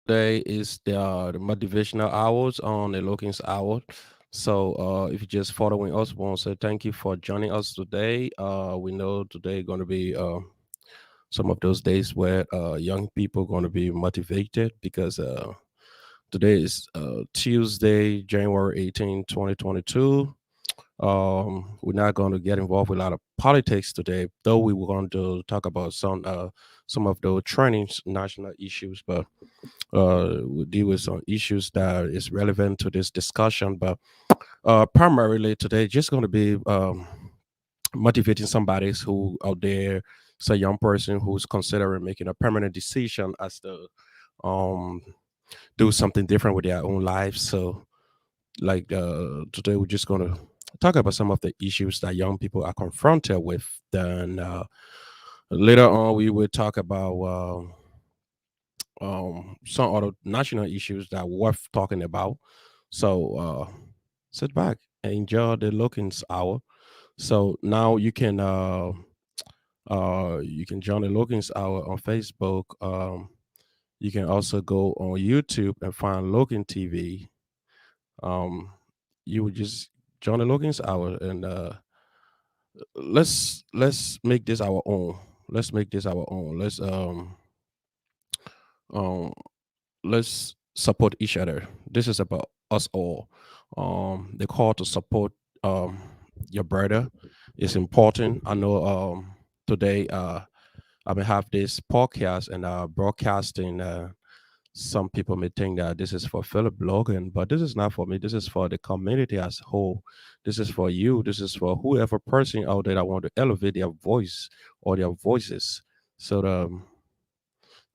Today is the motivational hours on the Lookings Hour. So if you're just following us, we want to say thank you for joining us today. We know today going to be some of those days where young people going to be motivated because today is Tuesday, January 18, 2022. We're not going to get involved with a lot of politics today, though we were going to talk about some of those training national issues, but we'll deal with some issues that is relevant to this discussion. But primarily today, just going to be motivating somebody who out there, say, young person who's considering making a permanent decision as to um, do something different with their own lives. So, like today, we're just going to talk about some of the issues that young people are confronted with. Then later on, we will talk about. Some other national issues that are worth talking about. So sit back and enjoy the Lookings Hour. So now you can join the Lookings Hour on Facebook. You can also go on YouTube and find Logan TV. Um, you would just join the Lookings Hour and let's make this our own. Let's make this our own. Um let's support each other. This is about us all. The call to support um, your brother is important. I know today I may have this podcast and broadcasting. Some people may think that this is for Philip Logan, but this is not for me. This is for the community as a whole. This is for you. This is for whoever person out there that want to elevate their voice or their voices. So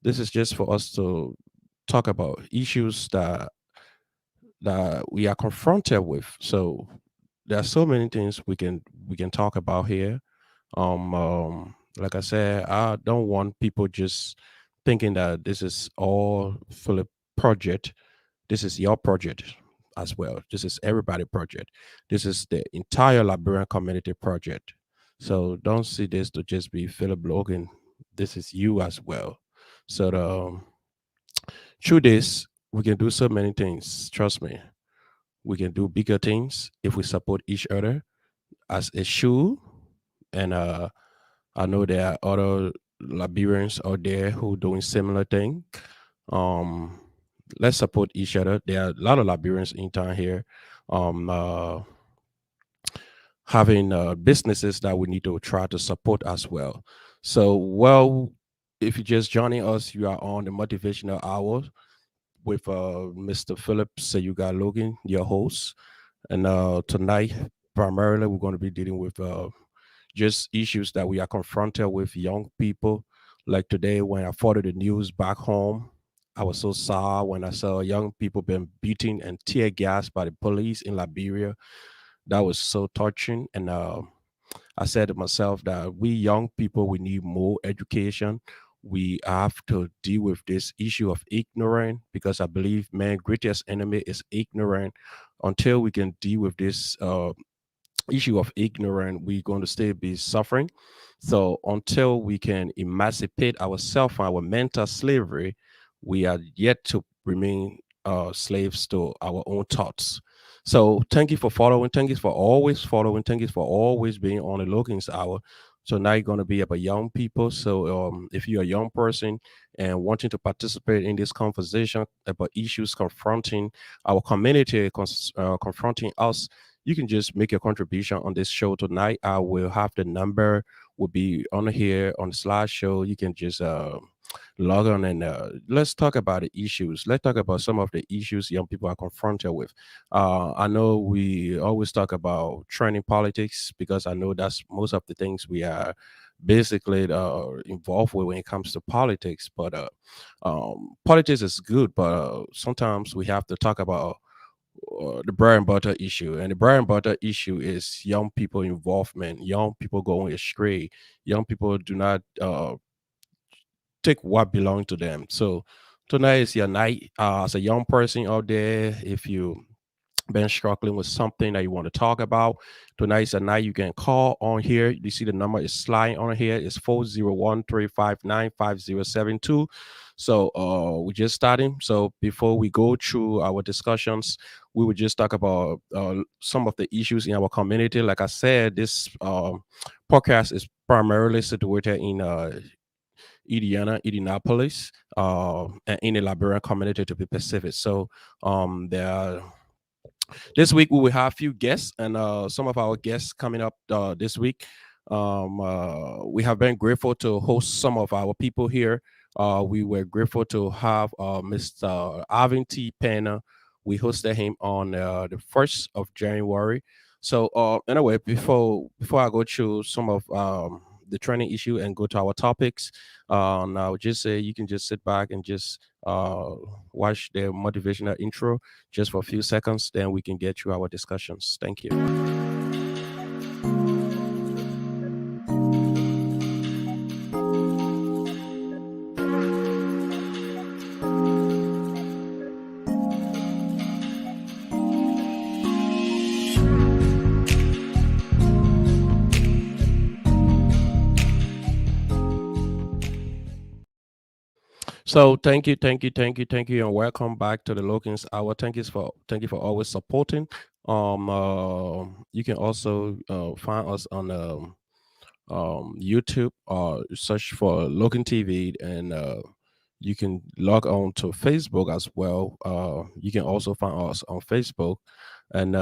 this is just for us to talk about issues that we are confronted with. So there are so many things we can talk about here. Like I said, I don't want people just thinking that this is all Philip project. This is your project as well. This is everybody project. This is the entire Liberian community project. So don't see this to just be Philip Logan. This is you as well. So through this, we can do so many things. Trust me, we can do bigger things if we support each other as a shoe. And I know there are other Liberians out there who doing similar thing. Um, let's support each other. There are a lot of Liberians in town here. Um, uh, Having businesses that we need to try to support as well. So, well, if you're just joining us, you are on the Motivational Hour with Mr. Philip Sayuga Logan, your host. And tonight, primarily, we're going to be dealing with just issues that we are confronted with young people. Like today, when I followed the news back home, I was so sad when I saw young people being beaten and tear gassed by the police in Liberia. That was so touching. And I said to myself that we young people, we need more education. We have to deal with this issue of ignorance because I believe man's greatest enemy is ignorant. Until we can deal with this issue of ignorance, we're going to still be suffering. So until we can emancipate ourselves from our mental slavery, we are yet to remain slaves to our own thoughts. So thank you for following. Thank you for always following. Thank you for always being on the Lookings Hour. So now you're going to be about young people. So if you're a young person and wanting to participate in this conversation about issues confronting our community, confronting us, you can just make your contribution on this show tonight. I will have the number will be on here on the slideshow. You can just log on and let's talk about the issues. Let's talk about some of the issues young people are confronted with. I know we always talk about trending politics because I know that's most of the things we are basically involved with when it comes to politics. But politics is good, but sometimes we have to talk about the bread and butter issue. And the bread and butter issue is young people involvement, young people going astray, young people do not take what belongs to them. So tonight is your night. As a young person out there, if you been struggling with something that you want to talk about, tonight's a night you can call on here. You see the number is sliding on here. It's 401-359-5072. So we're just starting. So before we go through our discussions, we would just talk about some of the issues in our community. Like I said, this podcast is primarily situated in Indianapolis, and in the Liberian community to be specific. So there are this week we will have a few guests, and some of our guests coming up this week. We have been grateful to host some of our people here. We were grateful to have Mr. Alvin T. Penna. We hosted him on the 1st of January. So anyway, before I go through some of the training issue and go to our topics, now just say you can just sit back and just watch the motivational intro just for a few seconds, then we can get through our discussions. Thank you. So thank you, and welcome back to the Logan's Hour. Thank you for always supporting. You can also find us on YouTube, search for Logan TV, and you can log on to Facebook as well. You can also find us on Facebook, and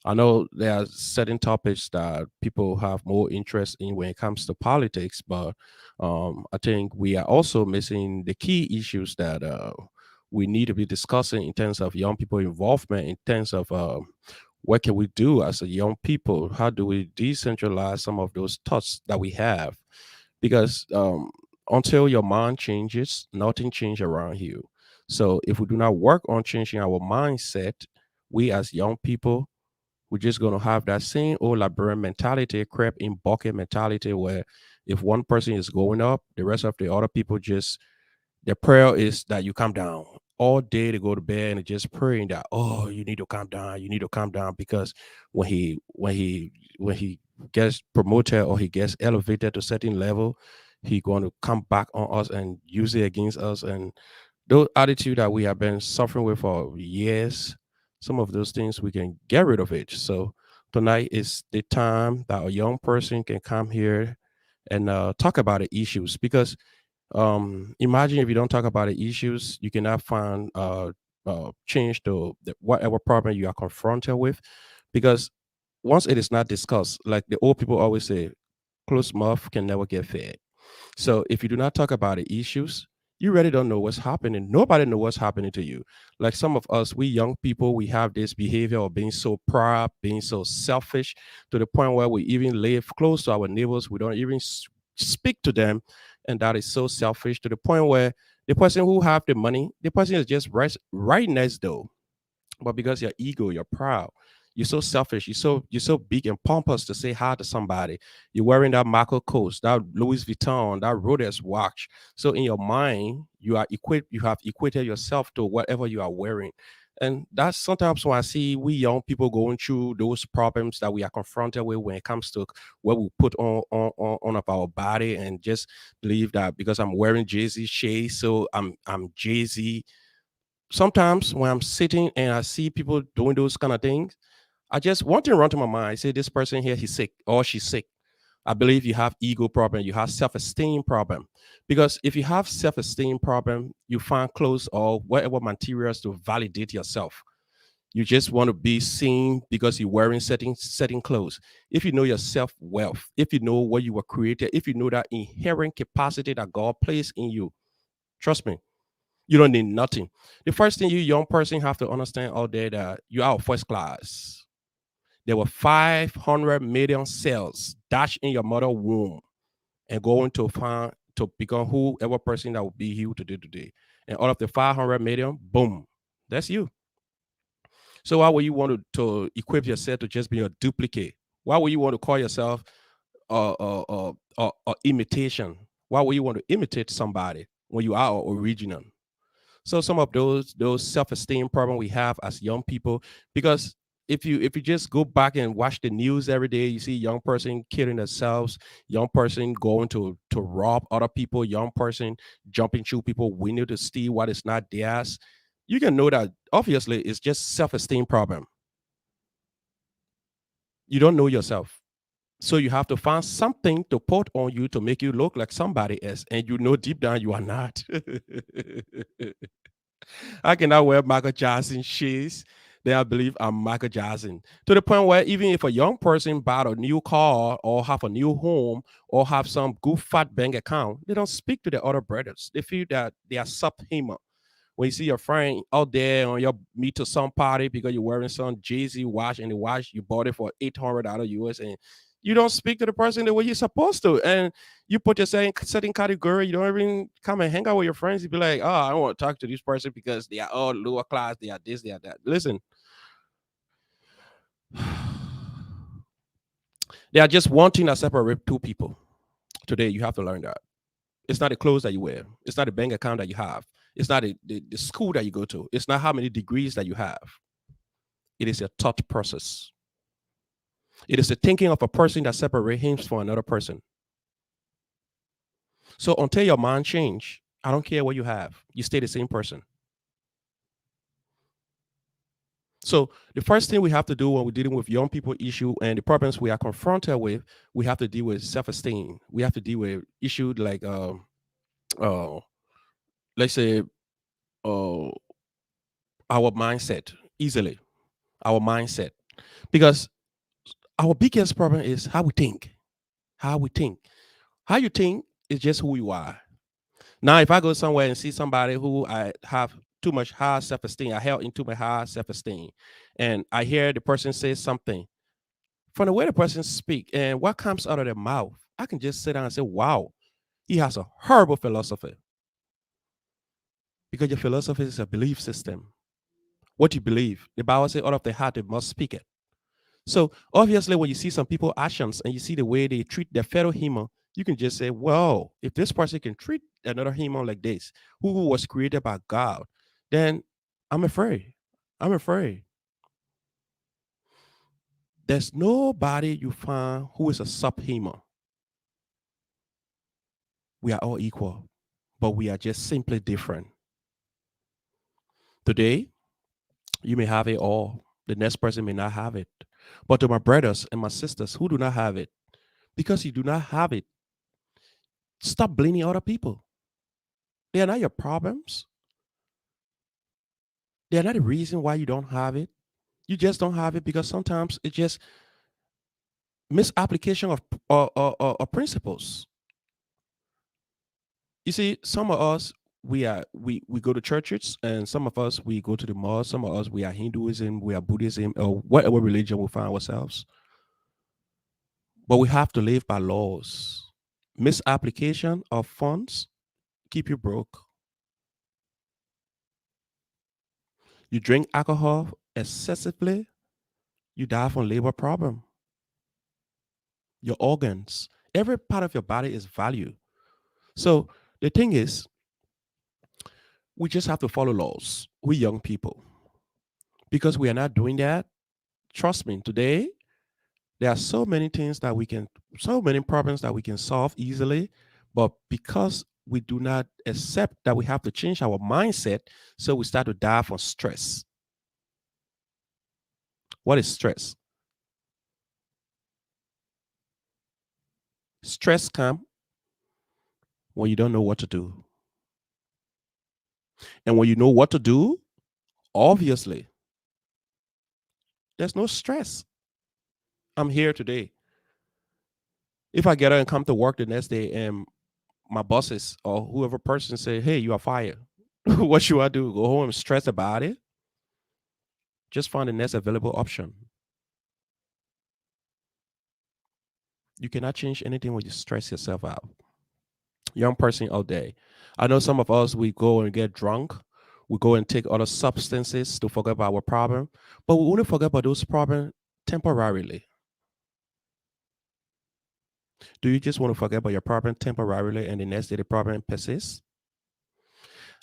I know there are certain topics that people have more interest in when it comes to politics, but I think we are also missing the key issues that we need to be discussing in terms of young people involvement, in terms of what can we do as a young people? How do we decentralize some of those thoughts that we have? Because until your mind changes, nothing changes around you. So if we do not work on changing our mindset, we as young people, we're just going to have that same old Liberian mentality, crab in bucket mentality, where if one person is going up, the rest of the other people just, their prayer is that you calm down. All day they go to bed and just praying that, oh, you need to calm down, you need to calm down, because when he gets promoted or he gets elevated to a certain level, he going to come back on us and use it against us. And those attitude that we have been suffering with for years, some of those things we can get rid of it. So tonight is the time that a young person can come here and talk about the issues, because imagine if you don't talk about the issues, you cannot find change to whatever problem you are confronted with, because once it is not discussed, like the old people always say, closed mouth can never get fed. So if you do not talk about the issues, you really don't know what's happening. Nobody knows what's happening to you. Like some of us, we young people, we have this behavior of being so proud, being so selfish, to the point where we even live close to our neighbors. We don't even speak to them, and that is so selfish to the point where the person who have the money, the person is just right next door, but because your ego, you're proud, you're so selfish, you're so big and pompous to say hi to somebody. You're wearing that Marco coat, that Louis Vuitton, that Rolex watch. So in your mind, you have equated yourself to whatever you are wearing. And that's sometimes when I see we young people going through those problems that we are confronted with when it comes to what we put on of our body, and just believe that because I'm wearing Jay-Z shades, so I'm Jay-Z. Sometimes when I'm sitting and I see people doing those kind of things, I just want to run to my mind. I say, this person here, he's sick or she's sick. I believe you have ego problem, you have self-esteem problem. Because if you have self-esteem problem, you find clothes or whatever materials to validate yourself. You just want to be seen because you're wearing certain clothes. If you know your self-worth, if you know what you were created, if you know that inherent capacity that God placed in you, trust me, you don't need nothing. The first thing you young person have to understand out there that you are first class. There were 500 million cells dashed in your mother womb and going to find to become whoever person that will be you today. And all of the 500 million, boom, that's you. So why would you want to equip yourself to just be a duplicate? Why would you want to call yourself imitation? Why would you want to imitate somebody when you are original? So some of those self-esteem problem we have as young people, because if you just go back and watch the news every day, you see young person killing themselves, young person going to rob other people, young person jumping through people window to steal what is not theirs. You can know that obviously it's just self-esteem problem. You don't know yourself. So you have to find something to put on you to make you look like somebody else, and you know deep down you are not. I cannot wear Michael Jackson shoes. Then I believe I'm Michael Jackson. To the point where even if a young person bought a new car or have a new home or have some good fat bank account, they don't speak to the other brothers. They feel that they are sub him. When you see your friend out there on your meet to some party because you're wearing some Jay-Z watch, and the watch you bought it for $800 US, and you don't speak to the person the way you're supposed to, and you put yourself in certain category. You don't even come and hang out with your friends. You be like, oh, I don't want to talk to this person because they are all lower class, they are this, they are that. Listen, they are just one thing that separates two people. Today you have to learn that. It's not the clothes that you wear. It's not the bank account that you have. It's not the school that you go to. It's not how many degrees that you have. It is a thought process. It is the thinking of a person that separates him from another person. So until your mind change, I don't care what you have. You stay the same person. So the first thing we have to do when we're dealing with young people issue and the problems we are confronted with, we have to deal with self-esteem. We have to deal with issues like uh let's say uh our mindset easily. Our mindset. Because our biggest problem is how we think. How we think. How you think is just who you are. Now, if I go somewhere and see somebody who I have too much high self-esteem, I held into my high self-esteem, and I hear the person say something, from the way the person speak and what comes out of their mouth, I can just sit down and say, wow, he has a horrible philosophy. Because your philosophy is a belief system. What you believe. The Bible says, out of the heart, they must speak it. So obviously, when you see some people actions and you see the way they treat their fellow human, you can just say, well, if this person can treat another human like this, who was created by God, then I'm afraid. I'm afraid. There's nobody you find who is a subhuman. We are all equal, but we are just simply different. Today, you may have it all. The next person may not have it. But to my brothers and my sisters who do not have it, because you do not have it, stop blaming other people. They are not your problems. They are not the reason why you don't have it. You just don't have it because sometimes it's just misapplication of principles. You see, some of us we go to churches, and some of us we go to the mosque. Some of us we are Hinduism, we are Buddhism, or whatever religion we find ourselves. But we have to live by laws. Misapplication of funds keep you broke. You drink alcohol excessively, you die from liver problem. Your organs, every part of your body is valued. So the thing is, we just have to follow laws. We young people, because we are not doing that. Trust me, today there are so many things that we can, so many problems that we can solve easily, but because we do not accept that we have to change our mindset, so we start to die from stress. What is stress? Stress comes when you don't know what to do. And when you know what to do, obviously, there's no stress. I'm here today. If I get up and come to work the next day and my bosses or whoever person say, hey, you are fired, what should I do? Go home and stress about it? Just find the next available option. You cannot change anything when you stress yourself out. Young person all day. I know some of us, we go and get drunk. We go and take other substances to forget about our problem. But we only forget about those problems temporarily. Do you just want to forget about your problem temporarily and the next day the problem persists?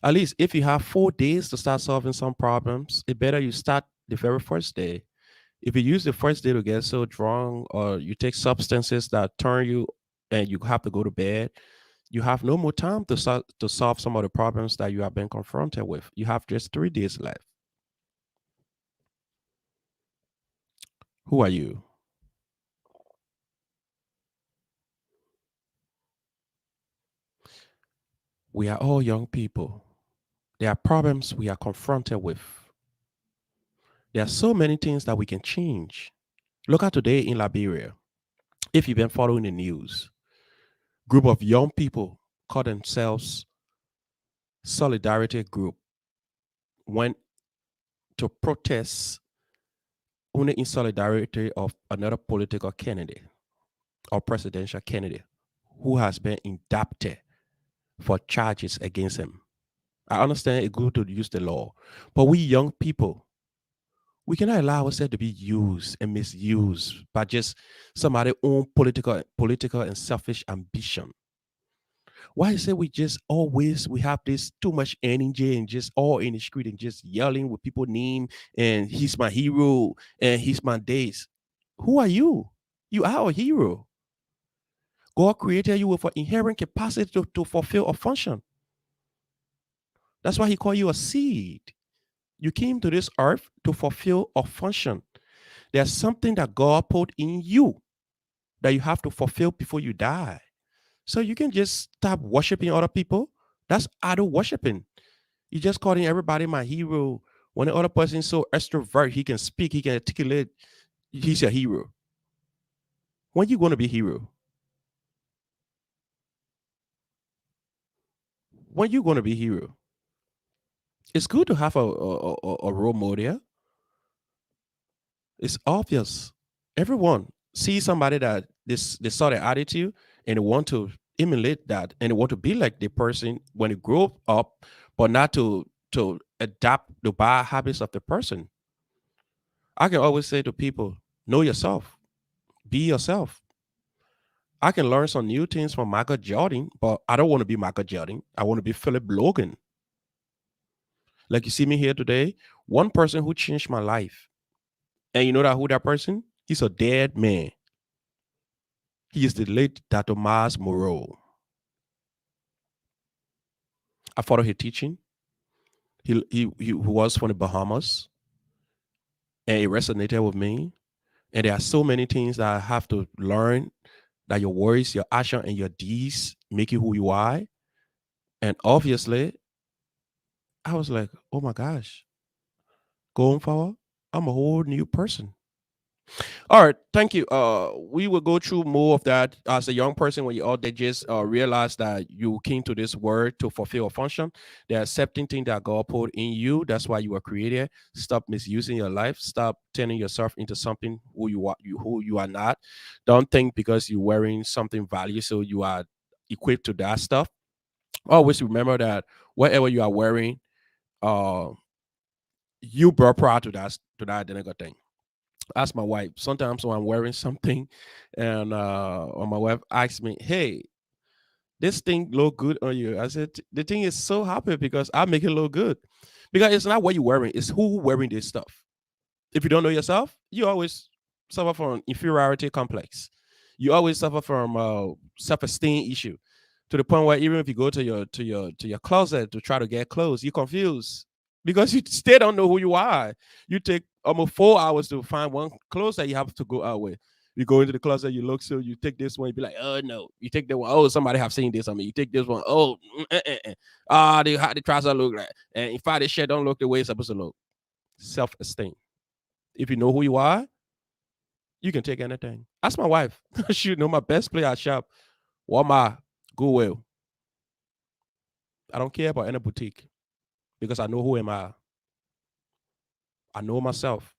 At least if you have 4 days to start solving some problems, it better you start the very first day. If you use the first day to get so drunk, or you take substances that turn you and you have to go to bed, you have no more time to solve some of the problems that you have been confronted with. You have just 3 days left. Who are you? We are all young people. There are problems we are confronted with. There are so many things that we can change. Look at today in Liberia. If you've been following the news, group of young people call themselves Solidarity Group went to protest only in solidarity of another political candidate or presidential candidate who has been indicted for charges against him. I understand it's good to use the law, but we young people, we cannot allow ourselves to be used and misused by just somebody own political and selfish ambition. Why is it we just always we have this too much energy and just all in the street and just yelling with people name and he's my hero and he's my days. Who are you? You are a hero. God created you with an inherent capacity to fulfill a function. That's why he called you a seed. You came to this earth to fulfill a function. There's something that God put in you that you have to fulfill before you die. So you can just stop worshiping other people. That's idol worshiping. You just calling everybody my hero. When the other person is so extrovert, he can speak, he can articulate, he's a hero. When you going to be hero? When you going to be hero? It's good to have a role model. It's obvious. Everyone sees somebody that they saw their attitude and they want to emulate that and they want to be like the person when they grow up, but not to adapt the bad habits of the person. I can always say to people, know yourself, be yourself. I can learn some new things from Michael Jordan, but I don't want to be Michael Jordan. I want to be Philip Logan. Like you see me here today, one person who changed my life. And you know that who that person? He's a dead man. He is the late Dr. Miles Moreau. I follow his teaching. He was from the Bahamas, and it resonated with me. And there are so many things that I have to learn that your words, your action, and your deeds make you who you are. And obviously, I was like, oh my gosh, going forward, I'm a whole new person. All right, thank you. We will go through more of that as a young person when you all they just realize that you came to this world to fulfill a function. The accepting thing that God put in you. That's why you were created. Stop misusing your life. Stop turning yourself into something who you are not. Don't think because you're wearing something value, so you are equipped to that stuff. Always remember that whatever you are wearing, uh, you brought prior to that identical thing. Ask my wife. Sometimes when I'm wearing something, and or my wife asks me, "Hey, this thing look good on you." I said, "The thing is so happy because I make it look good, because it's not what you're wearing; it's who wearing this stuff." If you don't know yourself, you always suffer from inferiority complex. You always suffer from self-esteem issue to the point where even if you go to your closet to try to get clothes, you're confused because you still don't know who you are. You take almost 4 hours to find one clothes that you have to go out with. You go into the closet, you look, so you take this one, you be like, oh no. You take that one, oh, somebody have seen this on me. You take this one, oh, how the trousers look like. And in fact, this shirt don't look the way it's supposed to look. Self-esteem. If you know who you are, you can take anything. Ask my wife. She know my best player at shop. Walmart, Goodwill. I don't care about any boutique because I know who am I. I know myself.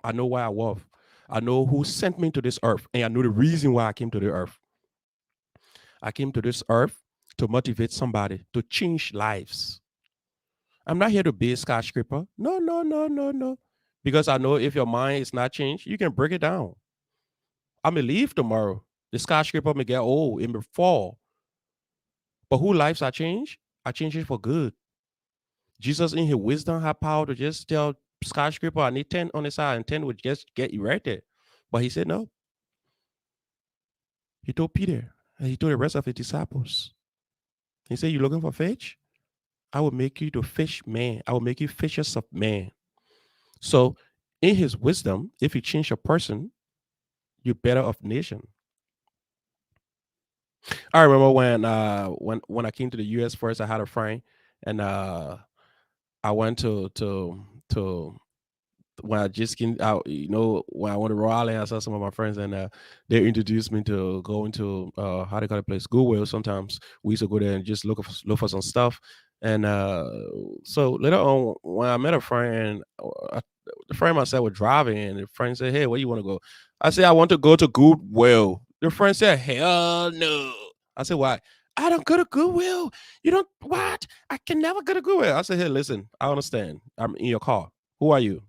I know why I was. I know who sent me to this earth, and I know the reason why I came to the earth. I came to this earth to motivate somebody to change lives. I'm not here to be a skyscraper. No, no, no, no, no. Because I know if your mind is not changed, you can break it down. I may leave tomorrow. The skyscraper may get old, it may fall. But who lives are changed? I change it for good. Jesus in his wisdom had power to just tell skyscraper. I need 10 on the side, and 10 would just get you right there. But he said no. He told Peter, and he told the rest of his disciples. He said, "You looking for fish? I will make you to fish man. I will make you fishers of man." So, in his wisdom, if you change a person, you're better of nation. I remember when I came to the US first, I had a friend, and I went to when I just came out, when I went to Raleigh, I saw some of my friends, and they introduced me to going to how they call it place, Goodwill. Sometimes we used to go there and just look for some stuff. And so later on, when I met a friend, the friend myself was driving, and the friend said, "Hey, where you want to go?" I said, "I want to go to Goodwill." The friend said, "Hell no." I said, "Why?" "I don't go to Goodwill. You don't what? I can never go to Goodwill." I said, "Hey, listen, I understand. I'm in your car. Who are you?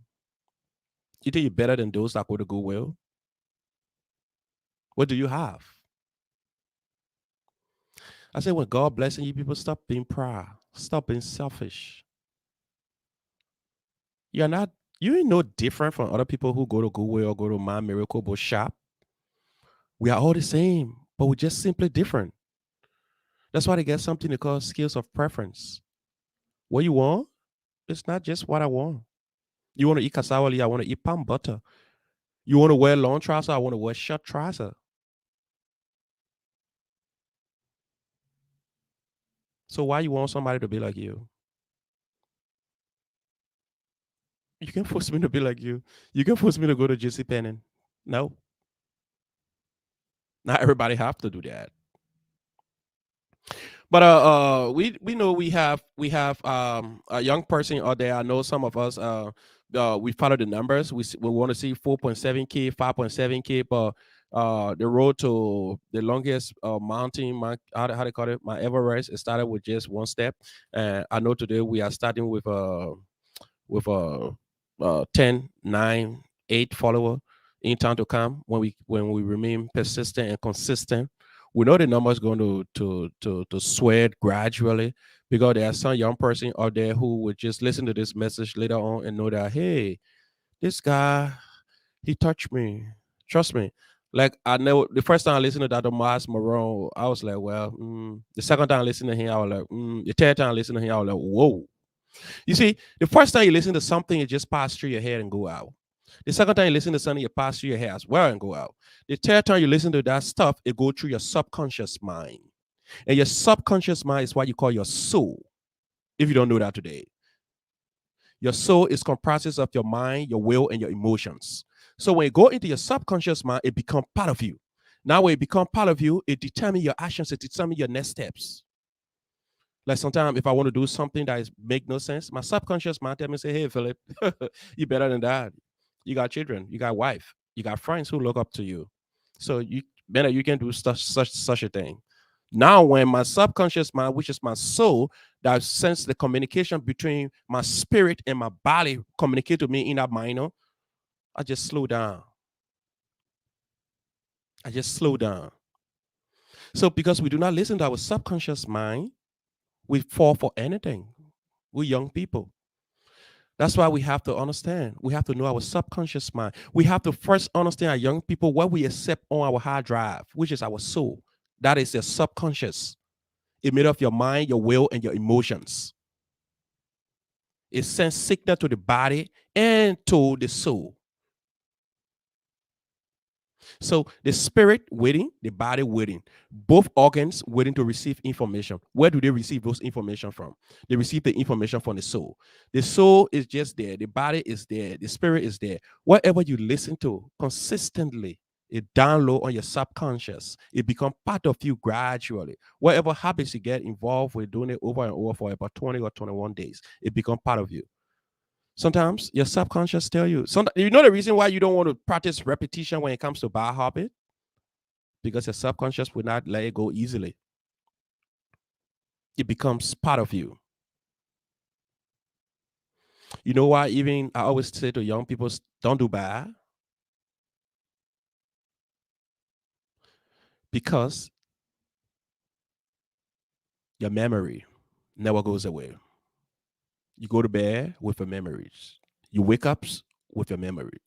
You think you're better than those that go to Goodwill? What do you have?" I said, when God blessing you, people stop being proud, stop being selfish. You're not, you ain't no different from other people who go to Goodwill or go to My Miracle Book shop. We are all the same, but we're just simply different. That's why they get something they call skills of preference. What you want? It's not just what I want. You want to eat cassawali, I want to eat palm butter. You want to wear long trouser, I want to wear short trouser. So why you want somebody to be like you? You can force me to be like you. You can force me to go to JC Penney. No, not everybody have to do that. But we know we have a young person out there. I know some of us we follow the numbers. We want to see 4.7K, 5.7K, but the road to the longest mountain, how they call it, my Everest, it started with just one step. And I know today we are starting with a 10, 9, 8 follower in time to come when we remain persistent and consistent. We know the number is going to sweat gradually, because there are some young person out there who would just listen to this message later on and know that, hey, this guy, he touched me. Trust me. Like, I know the first time I listened to Dr. Miles Moron, I was like, well, the second time I listened to him, I was like, the third time I listened to him, I was like, whoa. You see, the first time you listen to something, it just pass through your head and go out. The second time you listen to something, it pass through your head as well and go out. The third time you listen to that stuff, it go through your subconscious mind. And your subconscious mind is what you call your soul. If you don't know that today, your soul is comprises of your mind, your will, and your emotions. So when you go into your subconscious mind, it becomes part of you. Now, when it becomes part of you, it determines your actions, it determines your next steps. Like sometimes if I want to do something that is make no sense, my subconscious mind tell me, say, hey, Philip, you better than that. You got children, you got wife, you got friends who look up to you. So you better you can do such a thing. Now, when my subconscious mind, which is my soul, that sense the communication between my spirit and my body communicate to me in that minor, I just slow down. I just slow down. So because we do not listen to our subconscious mind, we fall for anything. We young people. That's why we have to understand. We have to know our subconscious mind. We have to first understand our young people what we accept on our hard drive, which is our soul. That is your subconscious. It made of your mind, your will, and your emotions. It sends signal to the body and to the soul. So the spirit waiting, the body waiting, both organs waiting to receive information. Where do they receive those information from? They receive the information from the soul. The soul is just there. The body is there. The spirit is there. Whatever you listen to consistently, it download on your subconscious. It become part of you gradually. Whatever habits you get involved with doing it over and over for about 20 or 21 days, it become part of you. Sometimes your subconscious tell you. You know the reason why you don't want to practice repetition when it comes to bad habit? Because your subconscious will not let it go easily. It becomes part of you. You know why? Even I always say to young people, don't do bad, because your memory never goes away. You go to bed with your memories. You wake up with your memory.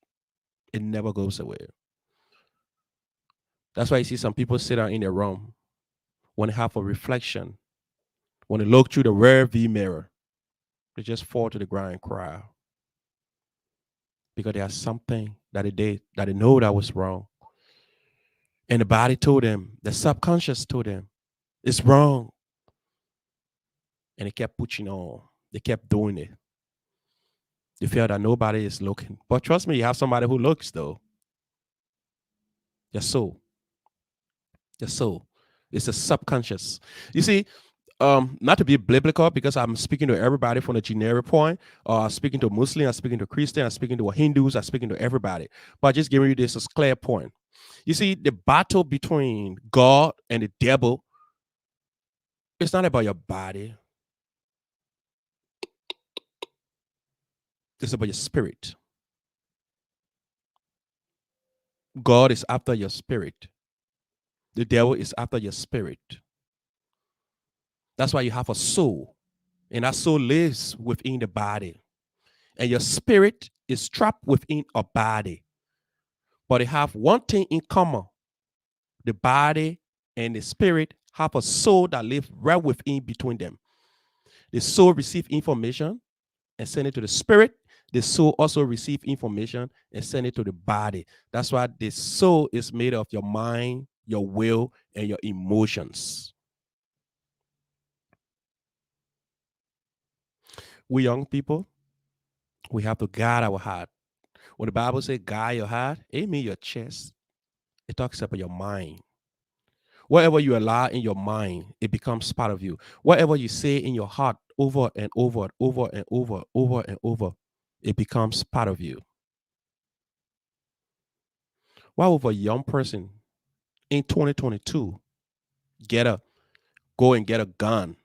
It never goes away. That's why you see some people sit down in their room when they have a reflection, when they look through the rear view mirror, they just fall to the ground and cry because there's something that they did that they know that was wrong. And the body told them, the subconscious told them, it's wrong. And they kept pushing on. They kept doing it. They feel that nobody is looking. But trust me, you have somebody who looks though. Your soul. Your soul. It's a subconscious. You see, not to be biblical because I'm speaking to everybody from a generic point, or I'm speaking to Muslim, I'm speaking to Christian, I'm speaking to Hindus, I'm speaking to everybody. But just giving you this as clear point. You see, the battle between God and the devil, it's not about your body, it's about your spirit. God is after your spirit. The devil is after your spirit. That's why you have a soul, and that soul lives within the body, and your spirit is trapped within a body. But they have one thing in common: the body and the spirit have a soul that lives right within between them. The soul receives information and send it to the spirit. The soul also receives information and send it to the body. That's why the soul is made of your mind, your will, and your emotions. We young people, we have to guard our heart. When the Bible says guard your heart, it means your chest. It talks about your mind. Whatever you allow in your mind, it becomes part of you. Whatever you say in your heart over and over, over and over, over and over, it becomes part of you. Why would a young person in 2022 get a go and get a gun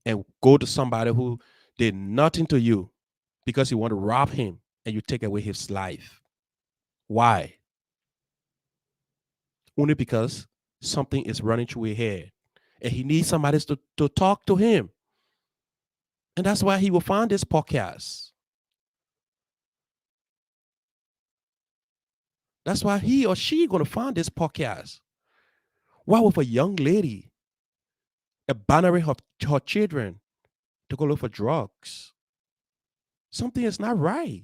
and go to somebody who did nothing to you because you want to rob him and you take away his life? Why? Only because something is running through his head and he needs somebody to talk to him. And that's why he will find this podcast. That's why he or she going to find this podcast. Why would a young lady abandon her children to go look for drugs? Something is not right.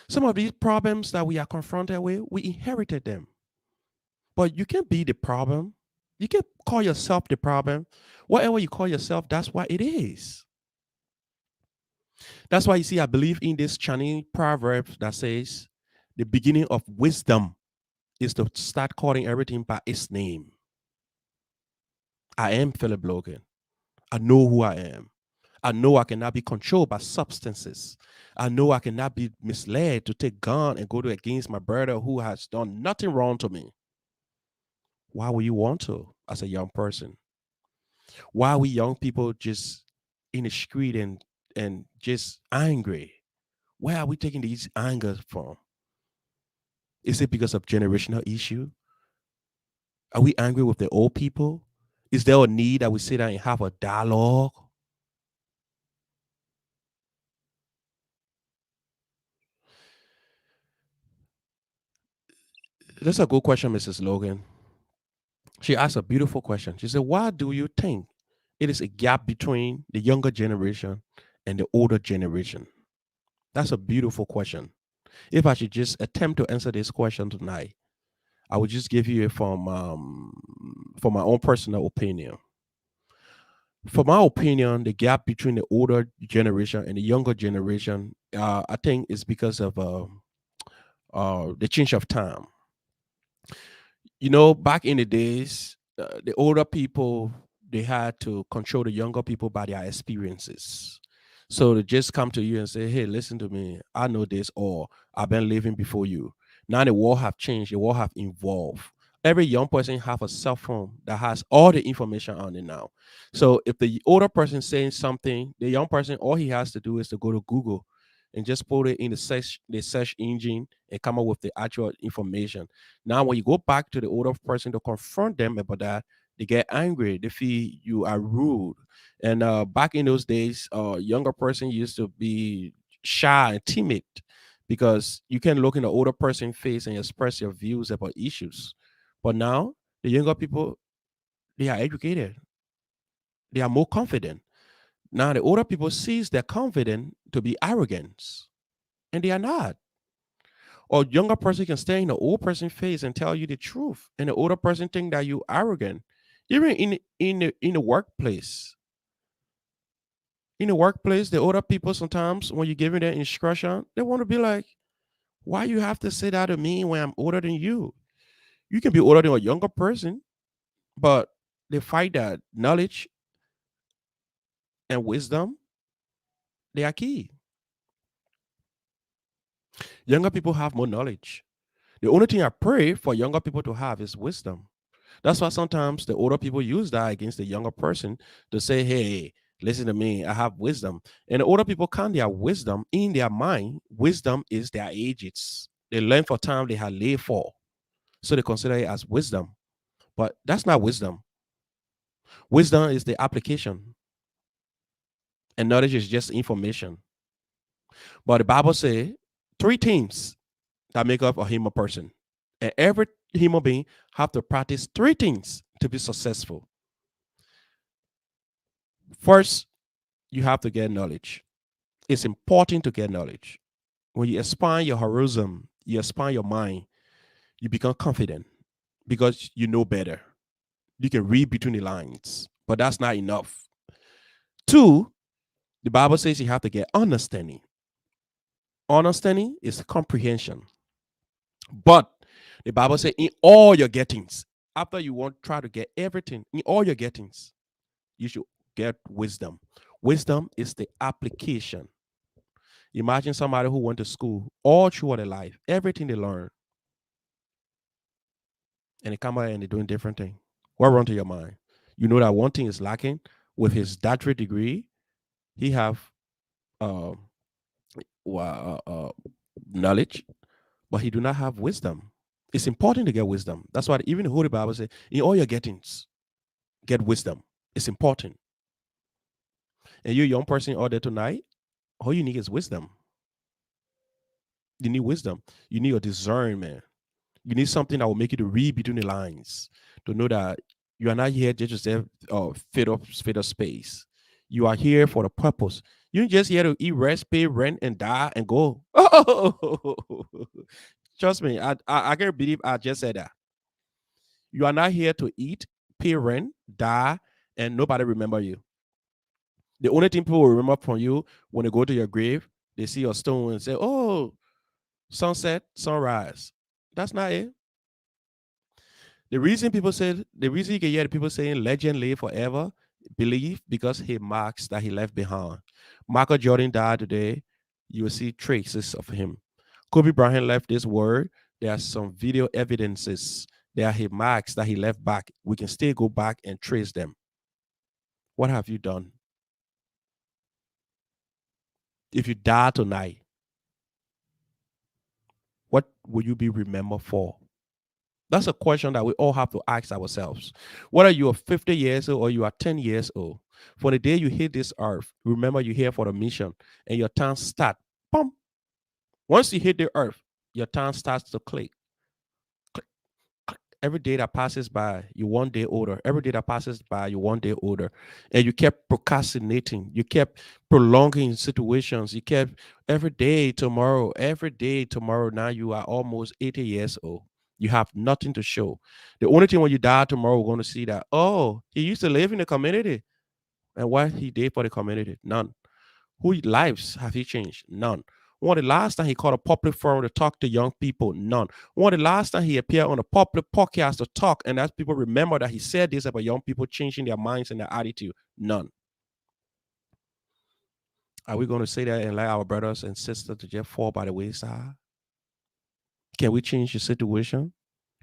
Some of these problems that we are confronted with, we inherited them. But you can't be the problem. You can't call yourself the problem. Whatever you call yourself, that's what it is. That's why you see, I believe in this Chinese proverb that says, the beginning of wisdom is to start calling everything by its name. I am Philip Logan. I know who I am. I know I cannot be controlled by substances. I know I cannot be misled to take gun and go to against my brother who has done nothing wrong to me. Why would you want to as a young person? Why are we young people just in the street and just angry? Where are we taking these angers from? Is it because of generational issue? Are we angry with the old people? Is there a need that we sit down and have a dialogue? That's a good question, Mrs. Logan. She asked a beautiful question. She said, why do you think it is a gap between the younger generation and the older generation? That's a beautiful question. If I should just attempt to answer this question tonight, I would just give you it from my own personal opinion. For my opinion, the gap between the older generation and the younger generation, I think, is because of the change of time. Back in the days, the older people, they had to control the younger people by their experiences. So they just come to you and say, hey, listen to me, I know this, or I've been living before you. Now the world have changed, the world have evolved. Every young person have a cell phone that has all the information on it now. So if the older person saying something, the young person, all he has to do is to go to Google and just put it in the search engine and come up with the actual information. Now, when you go back to the older person to confront them about that, They get angry. They feel you are rude. And back in those days, younger person used to be shy and timid because you can look in the older person's face and express your views about issues. But now the younger people, they are educated. They are more confident. Now the older people sees their confidence to be arrogance, and they are not. Or younger person can stare in the old person's face and tell you the truth, and the older person think that you arrogant. Even in the workplace, the older people sometimes when you're giving them instruction, they want to be like, "Why you have to say that to me when I'm older than you? You can be older than a younger person, but they fight that knowledge and wisdom. They are key. Younger people have more knowledge. The only thing I pray for younger people to have is wisdom. That's why sometimes the older people use that against the younger person to say, hey, listen to me, I have wisdom. And the older people count their wisdom in their mind. Wisdom is their ages. They learn for time they have laid for. So they consider it as wisdom. But that's not wisdom. Wisdom is the application, and knowledge is just information. But the Bible says three things that make up a human person. And every human being have to practice three things to be successful. First, you have to get knowledge. It's important to get knowledge. When you expand your horizon, you expand your mind, you become confident because you know better. You can read between the lines, but that's not enough. Two, the Bible says you have to get understanding. Understanding is comprehension. But the Bible says in all your gettings, after you want try to get everything, in all your gettings, you should get wisdom. Wisdom is the application. Imagine somebody who went to school all throughout their life, everything they learn, and they come out and they're doing different things. What run to your mind? You know that one thing is lacking with his doctorate degree. He have uh, knowledge, but he do not have wisdom. It's important to get wisdom. That's why even the Holy Bible says, in all your gettings, get wisdom. It's important. And you, young person out there tonight, all you need is wisdom. You need wisdom. You need a discernment. You need something that will make you to read between the lines, to know that you are not here just to say, fit up space. You are here for the purpose. You're just here to eat, rest, pay rent, and die and go. Oh, trust me, I can't believe I just said that. You are not here to eat, pay rent, die, and nobody remember you. The only thing people will remember from you when they go to your grave, they see your stone and say, "Oh, sunset, sunrise." That's not it. The reason you can hear the people saying legend live forever, believe because he marks that he left behind. Michael Jordan died today. You will see traces of him. Kobe Bryant left this word. There are some video evidences. There are his marks that he left back. We can still go back and trace them. What have you done? If you die tonight, what will you be remembered for? That's a question that we all have to ask ourselves. Whether you are 50 years old or you are 10 years old, for the day you hit this earth, remember you're here for the mission and your time start. Boom. Once you hit the earth, your time starts to click. Click. Every day that passes by, you 1 day older. Every day that passes by, you 1 day older. And you kept procrastinating. You kept prolonging situations. You kept every day tomorrow. Now you are almost 80 years old. You have nothing to show. The only thing when you die tomorrow, we're going to see that, oh, he used to live in the community. And what he did for the community? None. Who lives have he changed? None. When the last time he called a public forum to talk to young people? None. When the last time he appeared on a public podcast to talk and as people remember that he said this about young people changing their minds and their attitude? None. Are we going to say that and let our brothers and sisters to just fall by the wayside? Can we change the situation?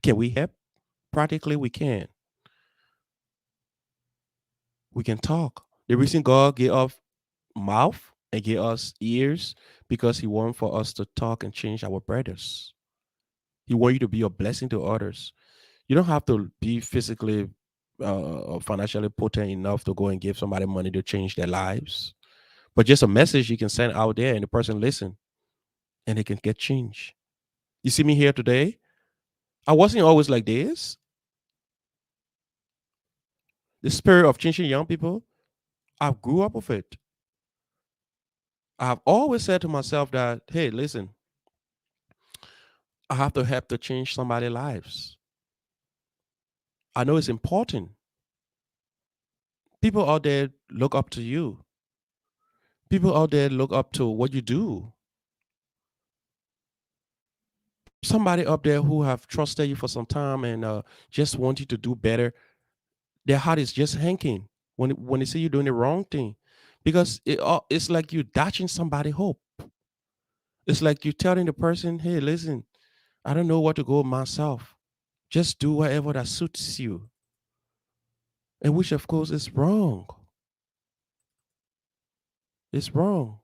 Can we help? Practically, we can. We can talk. The reason God gave us mouth and gave us ears because He wants for us to talk and change our brothers. He wants you to be a blessing to others. You don't have to be physically. financially potent enough to go and give somebody money to change their lives, but just a message you can send out there and the person listen and they can get change. You see me here today. I wasn't always like this. The spirit of changing young people, I grew up with it. I've always said to myself that, hey, listen, I have to help to change somebody's lives. I know it's important. People out there look up to you. People out there look up to what you do. Somebody up there who have trusted you for some time and just want you to do better. Their heart is just hanking when they see you doing the wrong thing, because it's like you dashing somebody hope. It's like you telling the person, "Hey, listen, I don't know what to go myself. Just do whatever that suits you," and which of course is wrong. It's wrong.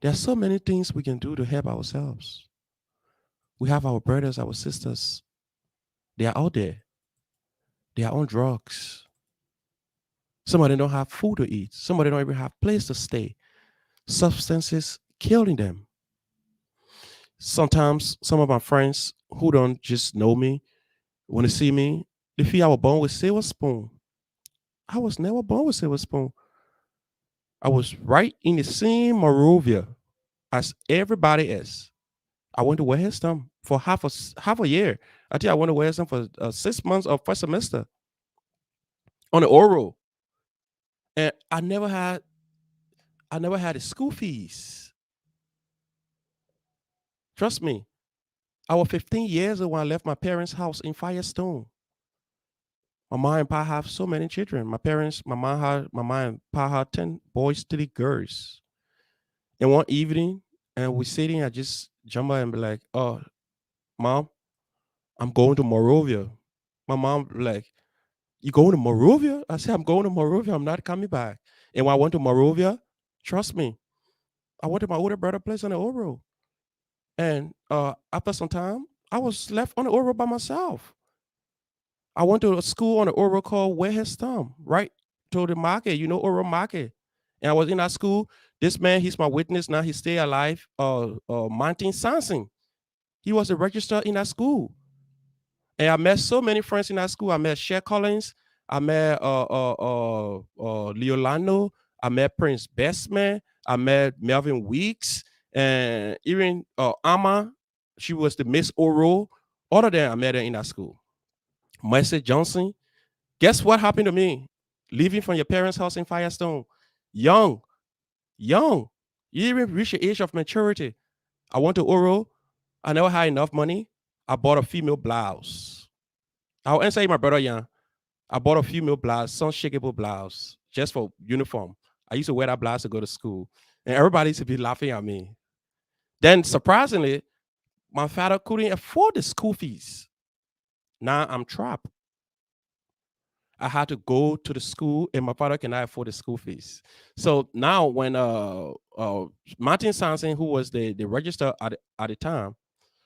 There are so many things we can do to help ourselves. We have our brothers, our sisters. They are out there. They are on drugs. Some of them don't have food to eat. Some of them don't even have place to stay. Substances killing them. Sometimes some of my friends who don't just know me, when they see me, they feel I was born with silver spoon. I was never born with silver spoon. I was right in the same Morovia as everybody else. I went to Western for half a year. I think I went to Western for 6 months of first semester on the oral, and I never had the school fees. Trust me, I was 15 years old when I left my parents' house in Firestone. My mom and pa have so many children. My mom and pa had 10 boys, 3 girls. And one evening, and we sitting, I just jump up and be like, "Oh, mom, I'm going to Morovia." My mom like, "You going to Morovia?" I said, "I'm going to Morovia. I'm not coming back." And when I went to Morovia, trust me, I went to my older brother place on the Oro. And after some time, I was left on the Oro by myself. I went to a school on the Oro called Warehouse Thumb, right to the market, Oro Market. And I was in that school. This man, he's my witness now. He's still alive. Martin Sanson. He was a registrar in that school. And I met so many friends in that school. I met Cher Collins. I met Leolano. I met Prince Bestman. I met Melvin Weeks. And even Amma. She was the Miss Oro. All of them, I met her in that school. Mercy Johnson. Guess what happened to me? Leaving from your parents' house in Firestone. Young. Young. You even reach the age of maturity. I went to Oro. I never had enough money. I bought a female blouse. I'll answer you, my brother, yeah. I bought a female blouse, some shakeable blouse, just for uniform. I used to wear that blouse to go to school. And everybody used to be laughing at me. Then surprisingly, my father couldn't afford the school fees. Now I'm trapped. I had to go to the school, and my father cannot afford the school fees. So now, when Martin Sanson, who was the registrar at the time,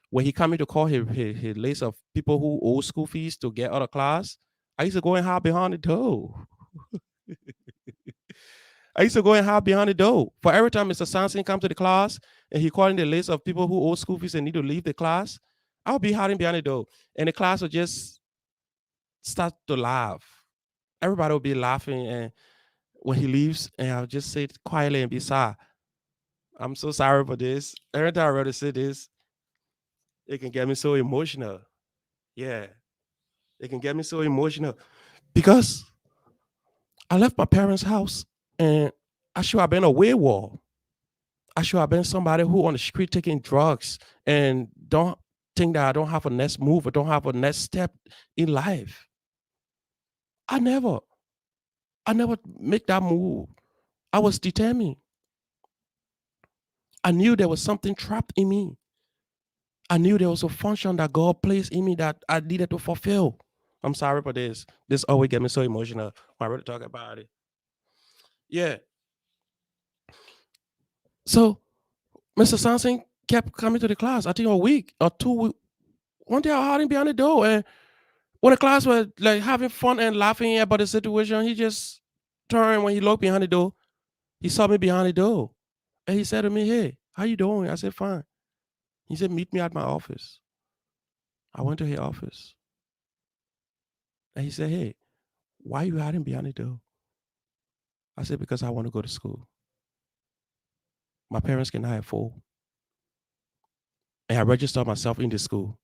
when he came in to call his list of people who owe school fees to get out of class, I used to go and hide behind the door. I used to go and hide behind the door. For every time Mr. Sanson come to the class and he calling the list of people who owe school fees and need to leave the class, I'll be hiding behind the door, and the class will just start to laugh. Everybody will be laughing, and when he leaves, and I'll just say quietly and be sorry. I'm so sorry for this. Every time I rather say this, it can get me so emotional. Yeah, it can get me so emotional because I left my parents' house and I should have been a wayward. I should have been somebody who on the street taking drugs and don't think that I don't have a next move or don't have a next step in life. I never, I never make that move. I was determined. I knew there was something trapped in me. I knew there was a function that God placed in me that I needed to fulfill. I'm sorry for this. This always get me so emotional when I really talk about it. Yeah. So Mr. Sanson kept coming to the class. I think a week or 2 weeks. One day I had him behind the door, and When the class was like having fun and laughing about the situation, he just turned when he looked behind the door. He saw me behind the door. And he said to me, "Hey, how you doing?" I said, "Fine." He said, "Meet me at my office." I went to his office. And he said, "Hey, why you hiding behind the door?" I said, "Because I want to go to school. My parents cannot afford. And I registered myself in the school."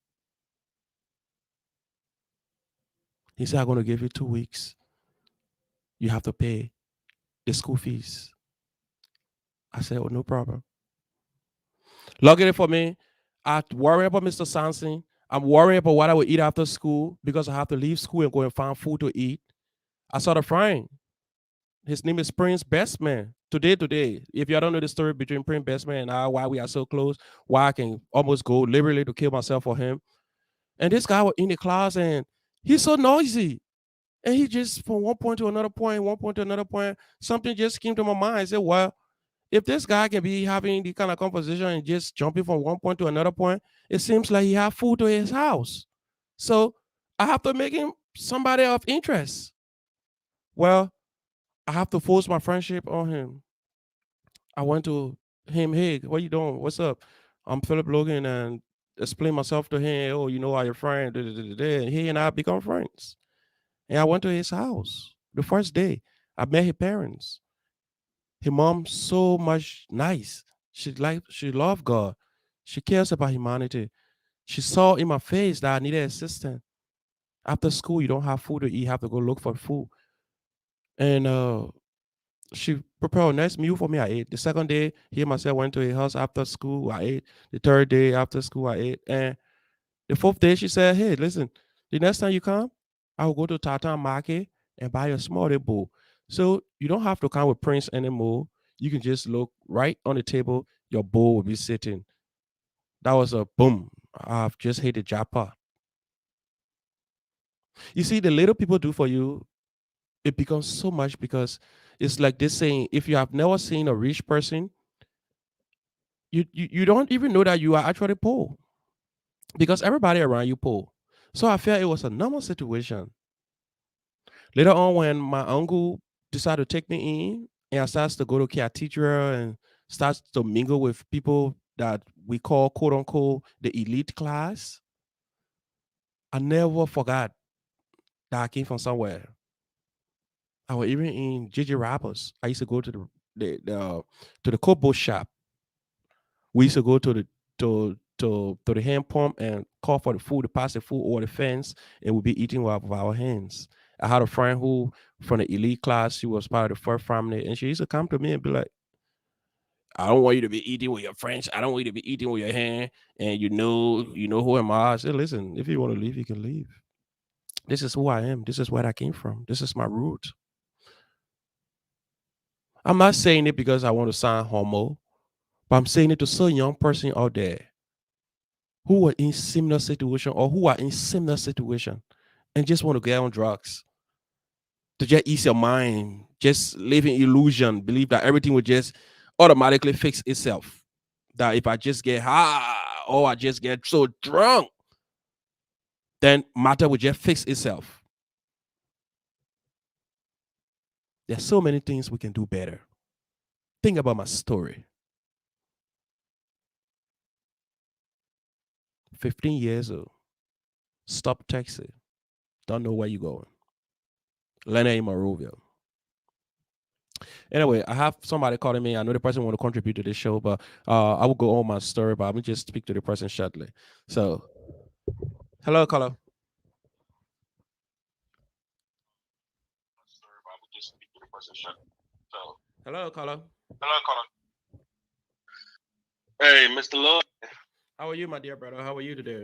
He said, "I'm going to give you 2 weeks. You have to pay the school fees." I said, "Oh, no problem." Luckily for me, I worry about Mr. Sanson. I'm worried about what I will eat after school because I have to leave school and go and find food to eat. I saw the friend. His name is Prince Bestman. Today. If you don't know the story between Prince Bestman and I, why we are so close, why I can almost go literally to kill myself for him. And this guy was in the class and he's so noisy. And he just from one point to another point, one point to another point, something just came to my mind. I said, well, if this guy can be having the kind of conversation and just jumping from one point to another point, it seems like he have food to his house. So I have to make him somebody of interest. Well, I have to force my friendship on him. I went to him, "Hey, what you doing? What's up? I'm Philip Logan," and explain myself to him. "Oh, you know, I'm your friend." Da, da, da, da, da. And he and I become friends. And I went to his house the first day. I met his parents. His mom so much nice. She loved God. She cares about humanity. She saw in my face that I needed assistance. After school, you don't have food to eat. You have to go look for food. And she prepared a nice meal for me. I ate. The second day, he and myself went to a house after school. I ate. The third day after school, I ate. And the fourth day, she said, "Hey, listen, the next time you come, I will go to Tata Market and buy a small bowl. So you don't have to come with Prince anymore. You can just look right on the table. Your bowl will be sitting." That was a boom. I've just hit the jackpot. You see, the little people do for you, it becomes so much because it's like this saying, if you have never seen a rich person, you don't even know that you are actually poor because everybody around you poor. So I felt it was a normal situation. Later on, when my uncle decided to take me in and I started to go to cathedral and starts to mingle with people that we call quote unquote the elite class, I never forgot that I came from somewhere. I was even in JJ Rappers. I used to go to the Kobo shop. We used to go to the hand pump and call for the food, to pass the food over the fence, and we'd be eating with our hands. I had a friend who from the elite class, she was part of the first family, and she used to come to me and be like, "I don't want you to be eating with your French. I don't want you to be eating with your hand. And you know who am I?" I said, "Listen, if you want to leave, you can leave. This is who I am. This is where I came from. This is my root." I'm not saying it because I want to sound homo, but I'm saying it to some young person out there who are in similar situation or who are in similar situation and just want to get on drugs to just ease your mind, just live in illusion, believe that everything will just automatically fix itself. That if I just get high or I just get so drunk, then matter will just fix itself. There's so many things we can do better. Think about my story. 15 years old, stop taxi, don't know where you're going. Leonard in Monrovia. Anyway, I have somebody calling me. I know the person want to contribute to this show, but I will go on my story, but I'm just speak to the person shortly. So, hello, caller. Hello, caller. Hello, Colin. Hey, Mr. Love. How are you, my dear brother? How are you today?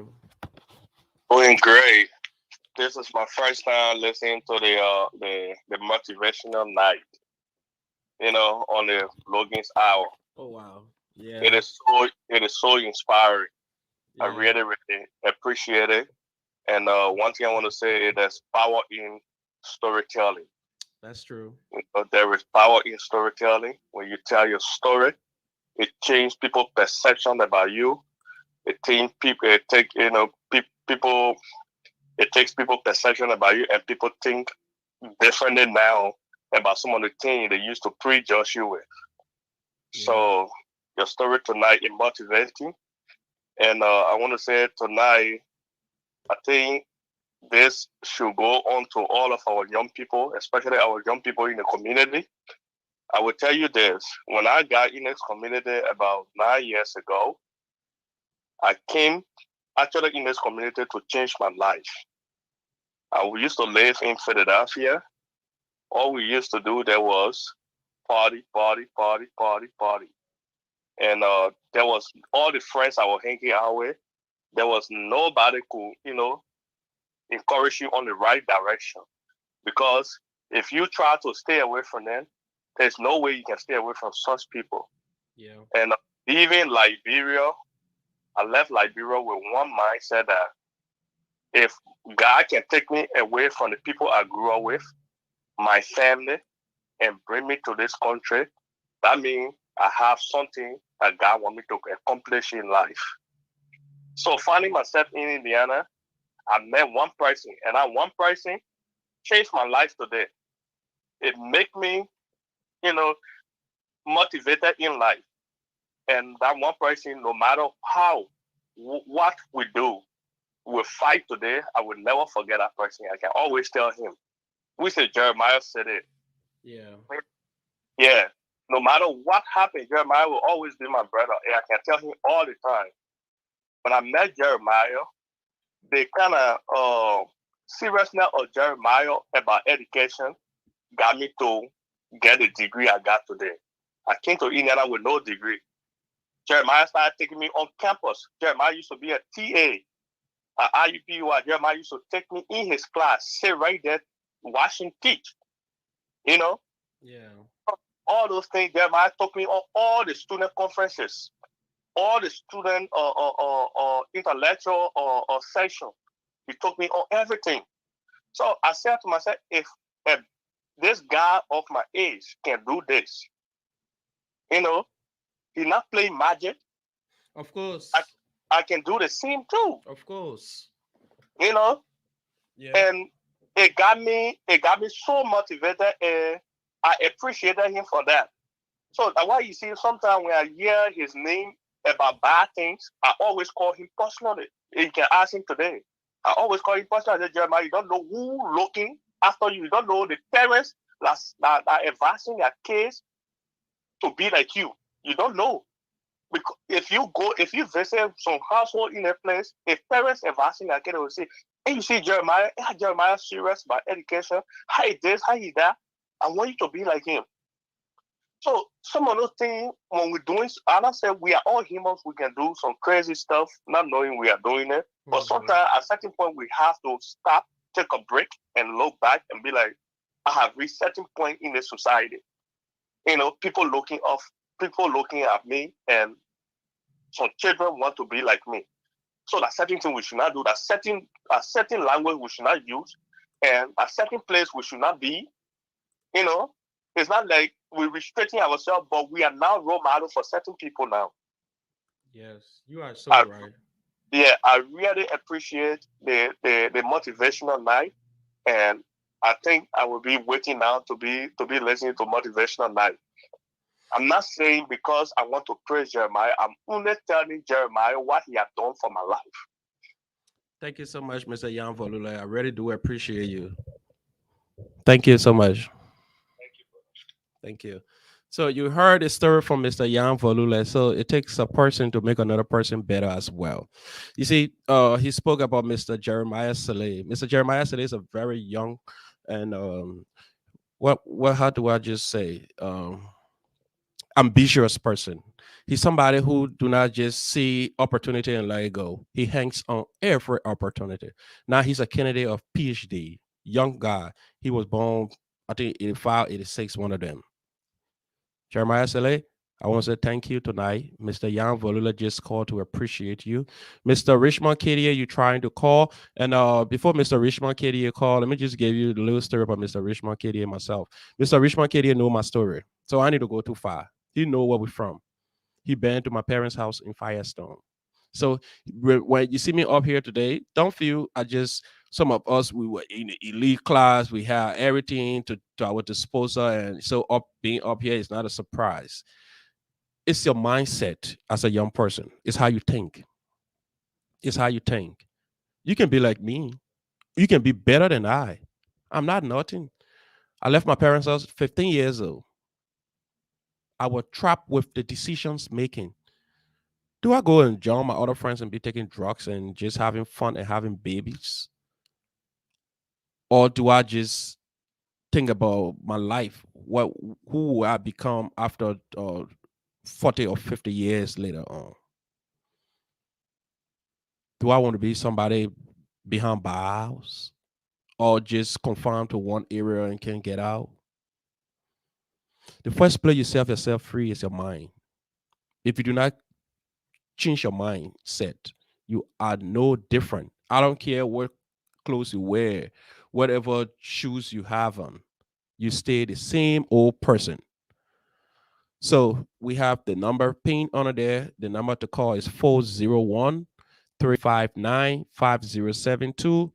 Doing great. This is my first time listening to the motivational night. On the Logan's Hour. Oh wow. It Yeah. is so inspiring. I Yeah. really appreciate it. And one thing I want to say is there's power in storytelling. That's true. There is power in storytelling. When you tell your story, it changes people's perception about you. It change people. It take people. It takes people perception about you, and people think differently now about some of the things they used to prejudge you with. Yeah. So your story tonight is motivating, and I want to say tonight, I think this should go on to all of our young people, especially our young people in the community. I will tell you this: when I got in this community about 9 years ago, I came actually in this community to change my life. We used to live in Philadelphia. All we used to do there was party, party, party, party, party. And there was all the friends I was hanging out with. There was nobody could, encourage you on the right direction. Because if you try to stay away from them, there's no way you can stay away from such people. Yeah. And even Liberia, I left Liberia with one mindset that if God can take me away from the people I grew up with, my family, and bring me to this country, that means I have something that God wants me to accomplish in life. So finding myself in Indiana, I met one person, and that one person changed my life today. It make me, you know, motivated in life. And that one person, no matter how, what we do, we fight today. I will never forget that person. I can always tell him. We say Jeremiah said it. Yeah. Yeah. No matter what happened, Jeremiah will always be my brother. And I can tell him all the time. When I met Jeremiah, the kind of seriousness of Jeremiah about education got me to get the degree I got today. I came to Indiana with no degree. Jeremiah started taking me on campus. Jeremiah used to be a TA at IUPUI. Jeremiah used to take me in his class, sit right there, watch him teach. You know, Yeah. all those things. Jeremiah took me on all the student conferences, all the student intellectual session. He took me on everything. So I said to myself, if this guy of my age can do this, you know, he not play magic. Of I course. I can do the same too. Of course. You know, Yeah. and it got me so motivated, and I appreciated him for that. So that's why you see sometimes when I hear his name about bad things, I always call him personally. You can ask him today. I always call him personally. I say, Jeremiah, you don't know who looking after you. You don't know the parents that advancing their kids to be like you. You don't know. Because if you visit some household in a place, if parents advancing their kids, they will say, hey, you see Jeremiah, Jeremiah serious about education, how he this, how he that. I want you to be like him. So some of those things when we're doing, and I said we are all humans, we can do some crazy stuff, not knowing we are doing it. But Mm-hmm. sometimes at a certain point we have to stop, take a break, and look back and be like, I have reached a certain point in the society. People looking at me, and some children want to be like me. So that certain thing we should not do, that certain language we should not use, and a certain place we should not be. You know, it's not like we're restricting ourselves, but we are now role model for certain people now. Yes. You are so I, right. yeah, I really appreciate the motivational night, and I think I will be waiting now to be listening to motivational night. I'm not saying because I want to praise Jeremiah. I'm only telling Jeremiah what he has done for my life. Thank you so much, Mr. Jan Volule. I really do appreciate you. Thank you so much. Thank you. So you heard a story from Mr. Jan Volule. So it takes a person to make another person better as well. You see, he spoke about Mr. Jeremiah Saleh. Mr. Jeremiah Saleh is a very young and what how do I just say? Ambitious person. He's somebody who do not just see opportunity and let it go. He hangs on every opportunity. Now he's a candidate of PhD, young guy. He was born, I think 85, 86, one of them. Jeremiah Saleh, I want to say thank you tonight. Mr. Jan Volula just called to appreciate you. Mr. Richmond Kadia, you trying to call. And before Mr. Richmond Kadia call, let me just give you the little story about Mr. Richmond Kadia myself. Mr. Richmond Kadia know my story. So I need to go too far. He know where we're from. He been to my parents' house in Firestone. So when you see me up here today, don't feel I just some of us we were in the elite class, we have everything to our disposal, and so up being up here is not a surprise. It's your mindset as a young person. It's how you think. It's how you think. You can be like me. You can be better than I. I'm not nothing. I left my parents' house 15 years old. I was trapped with the decisions making. Do I go and join my other friends and be taking drugs and just having fun and having babies? Or do I just think about my life? Who will I become after 40 or 50 years later on? Do I want to be somebody behind bars or just confined to one area and can't get out? The first place you set yourself free is your mind. If you do not change your mindset, you are no different. I don't care what clothes you wear, whatever shoes you have on, you stay the same old person. So we have the number pinned under there. The number to call is 401-359-5072.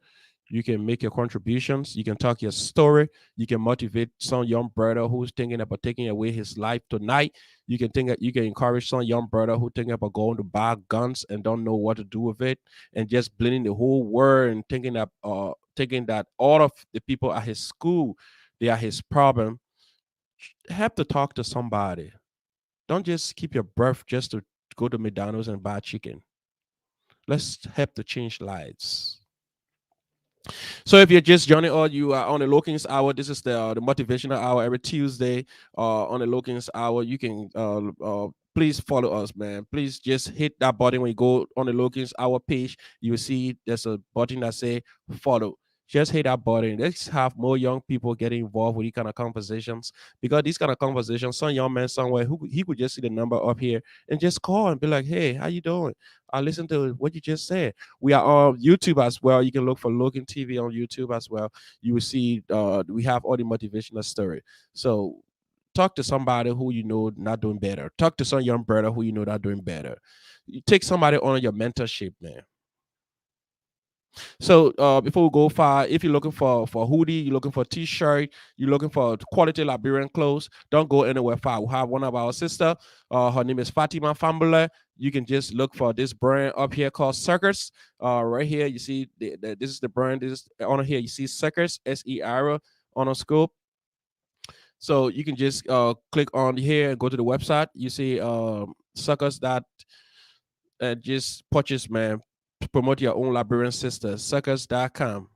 You can make your contributions. You can talk your story. You can motivate some young brother who's thinking about taking away his life tonight. You can encourage some young brother who thinking about going to buy guns and don't know what to do with it, and just blaming the whole world and thinking that all of the people at his school, they are his problem. Have to talk to somebody. Don't just keep your breath just to go to McDonald's and buy chicken. Let's help to change lives. So if you're just joining us, you are on the Lookings Hour. This is the motivational hour every Tuesday on the Lookings Hour. You can please follow us, man. Please just hit that button when you go on the Lookings Hour page. You will see there's a button that say follow. Just hit that button. Let's have more young people getting involved with these kind of conversations, because these kind of conversations, some young man somewhere who he could just see the number up here and just call and be like, "Hey, how you doing? I listen to what you just said." We are on YouTube as well. You can look for Logan TV on YouTube as well. You will see we have all the motivational story. So talk to somebody who you know not doing better. Talk to some young brother who you know not doing better. You take somebody on your mentorship, man. So before we go far, if you're looking for hoodie, you're looking for t-shirt, you're looking for quality Liberian clothes, don't go anywhere far. We have one of our sister. Her name is Fatima Fambula. You can just look for this brand up here called Circus. Right here, you see this is the brand. This is on here. You see Circus, SER on a scope. So you can just click on here and go to the website. You see Circus that just purchase, man. Promote your own Liberian sister. Circus.com.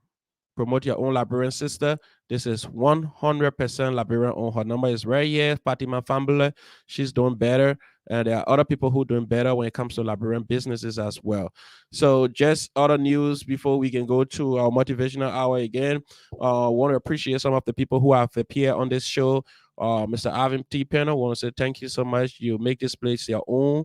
Promote your own Liberian sister. This is 100% Liberian on. Her number is right here, Fatima Fambula. She's doing better. And there are other people who are doing better when it comes to Liberian businesses as well. So just other news before we can go to our motivational hour again. Want to appreciate some of the people who have appeared on this show. Mr. Avim T. Penner, want to say thank you so much. You make this place your own.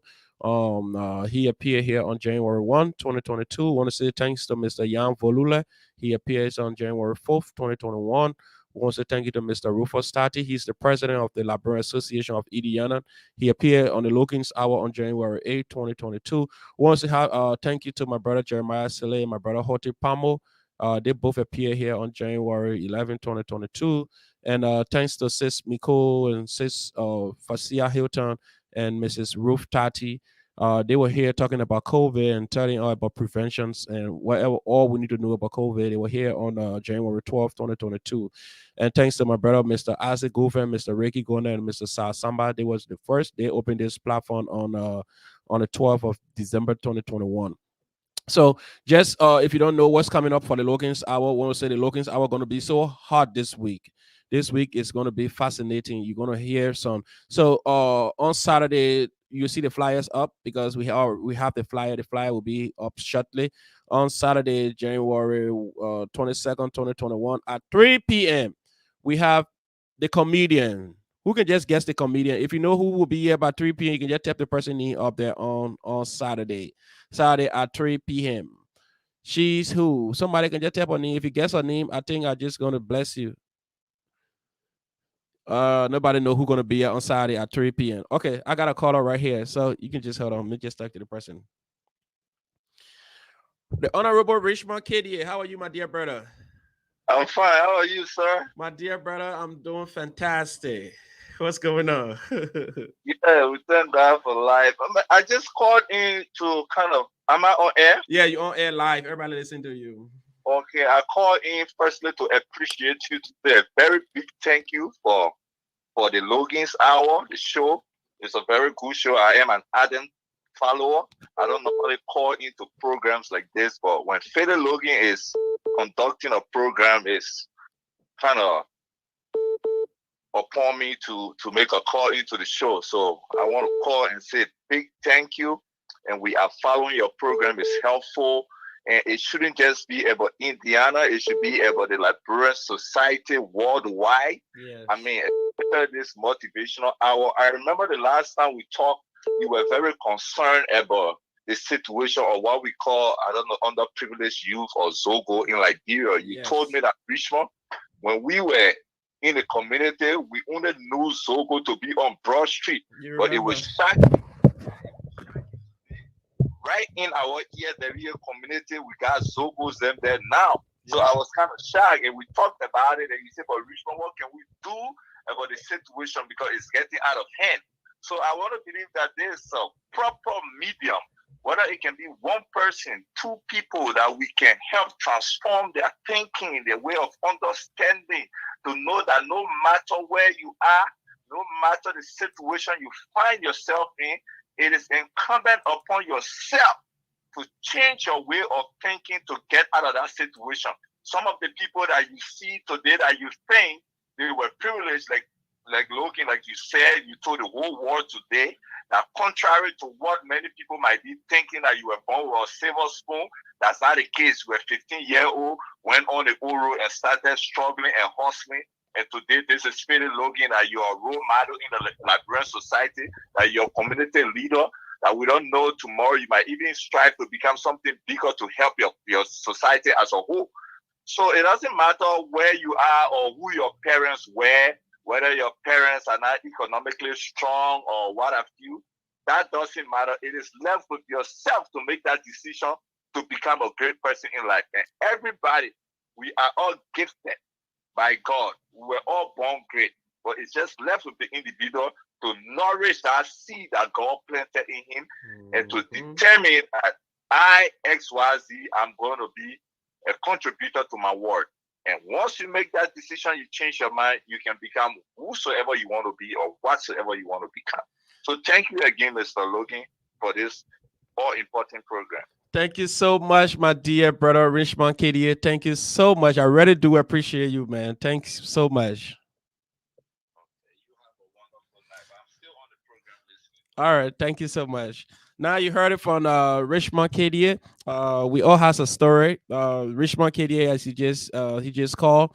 He appeared here on January 1, 2022. Want to say thanks to Mr. Jan Volula. He appears on January 4th, 2021. We want to say thank you to Mr. Rufus Stati. He's the president of the Liberian Association of Indiana. He appeared on the Lookings Hour on January 8th, 2022. We want to say thank you to my brother Jeremiah Sele, my brother Hoti Pamo. They both appear here on January 11th, 2022. And thanks to Sis Miko and Sis Fasia Hilton and Mrs. Ruth Tati. They were here talking about COVID and telling us about preventions and whatever all we need to know about COVID. They were here on January 12th, 2022. And thanks to my brother, Mr. Isaac Govan, Mr. Ricky Gona, and Mr. Sa Samba, they was the first. They opened this platform on the 12th of December 2021. So just if you don't know what's coming up for the Logan's Hour, I want to say the Logan's Hour going to be so hot this week. This week is going to be fascinating. You're going to hear some. So on Saturday, you see the flyers up because we have the flyer. The flyer will be up shortly on Saturday, January 22nd, 2021 at 3 p.m. We have the comedian. Who can just guess the comedian? If you know who will be here by 3 p.m., you can just tap the person in up there on Saturday. Saturday at 3 p.m. She's who? Somebody can just tap her name. If you guess her name, I think I'm just gonna bless you. Nobody know who's gonna be here on Saturday at 3 p.m. Okay, I got a caller right here, so you can just hold on. Let me just talk to the person. The Honorable Richmond Kid. How are you, my dear brother? I'm fine. How are you, sir? My dear brother, I'm doing fantastic. What's going on? Yeah, we thank God for life. I just called in to kind of. Am I on air? Yeah, you're on air live. Everybody listen to you. Okay, I called in firstly to appreciate you, to say a very big thank you for the Logan's Hour. The show is a very good show. I am an ardent follower. I don't normally call into programs like this, but when Fede Logan is conducting a program, it's kind of upon me to make a call into the show. So I want to call and say big thank you. And we are following your program. It's helpful. And it shouldn't just be about Indiana. It should be about the Liberian society worldwide. Yes. I mean, after this motivational hour, I remember the last time we talked, you were very concerned about the situation or what we call, I don't know, underprivileged youth or Zogo in Liberia. You told Yes. me that Richmond, when we were in the community, we only knew Zogo to be on Broad Street, You but it was remember? shocking. Right in our ESW community, we got Zogos them there now. So Yeah. I was kind of shocked, and we talked about it, and you said, "But Richmond, what can we do about the situation because it's getting out of hand?" So I want to believe that there's a proper medium, whether it can be one person, two people, that we can help transform their thinking, their way of understanding, to know that no matter where you are, no matter the situation you find yourself in, it is incumbent upon yourself to change your way of thinking to get out of that situation. Some of the people that you see today that you think they were privileged, like Logan, like you said, you told the whole world today that contrary to what many people might be thinking that you were born with a silver spoon, that's not the case. You were 15-year-old, went on the old road and started struggling and hustling. And today, this is Spirit Logan, that you are a role model in the Liberian society, that you're a community leader, that we don't know tomorrow you might even strive to become something bigger to help your society as a whole. So it doesn't matter where you are or who your parents were, whether your parents are not economically strong or what have you. That doesn't matter. It is left with yourself to make that decision to become a great person in life. And everybody, we are all gifted by God. We were all born great, but it's just left with the individual to nourish that seed that God planted in him and to determine that I, XYZ, I'm going to be a contributor to my world. And once you make that decision, you change your mind, you can become whosoever you want to be or whatsoever you want to become. So thank you again, Mr. Logan, for this all important program. Thank you so much, my dear brother Richmond KDA. Thank you so much. I really do appreciate you, man. Thanks so much. Okay, you have a wonderful life. I'm still on the program listening. All right, thank you so much. Now you heard it from Richmond KDA. We all has a story. Richmond KDA, as he just called.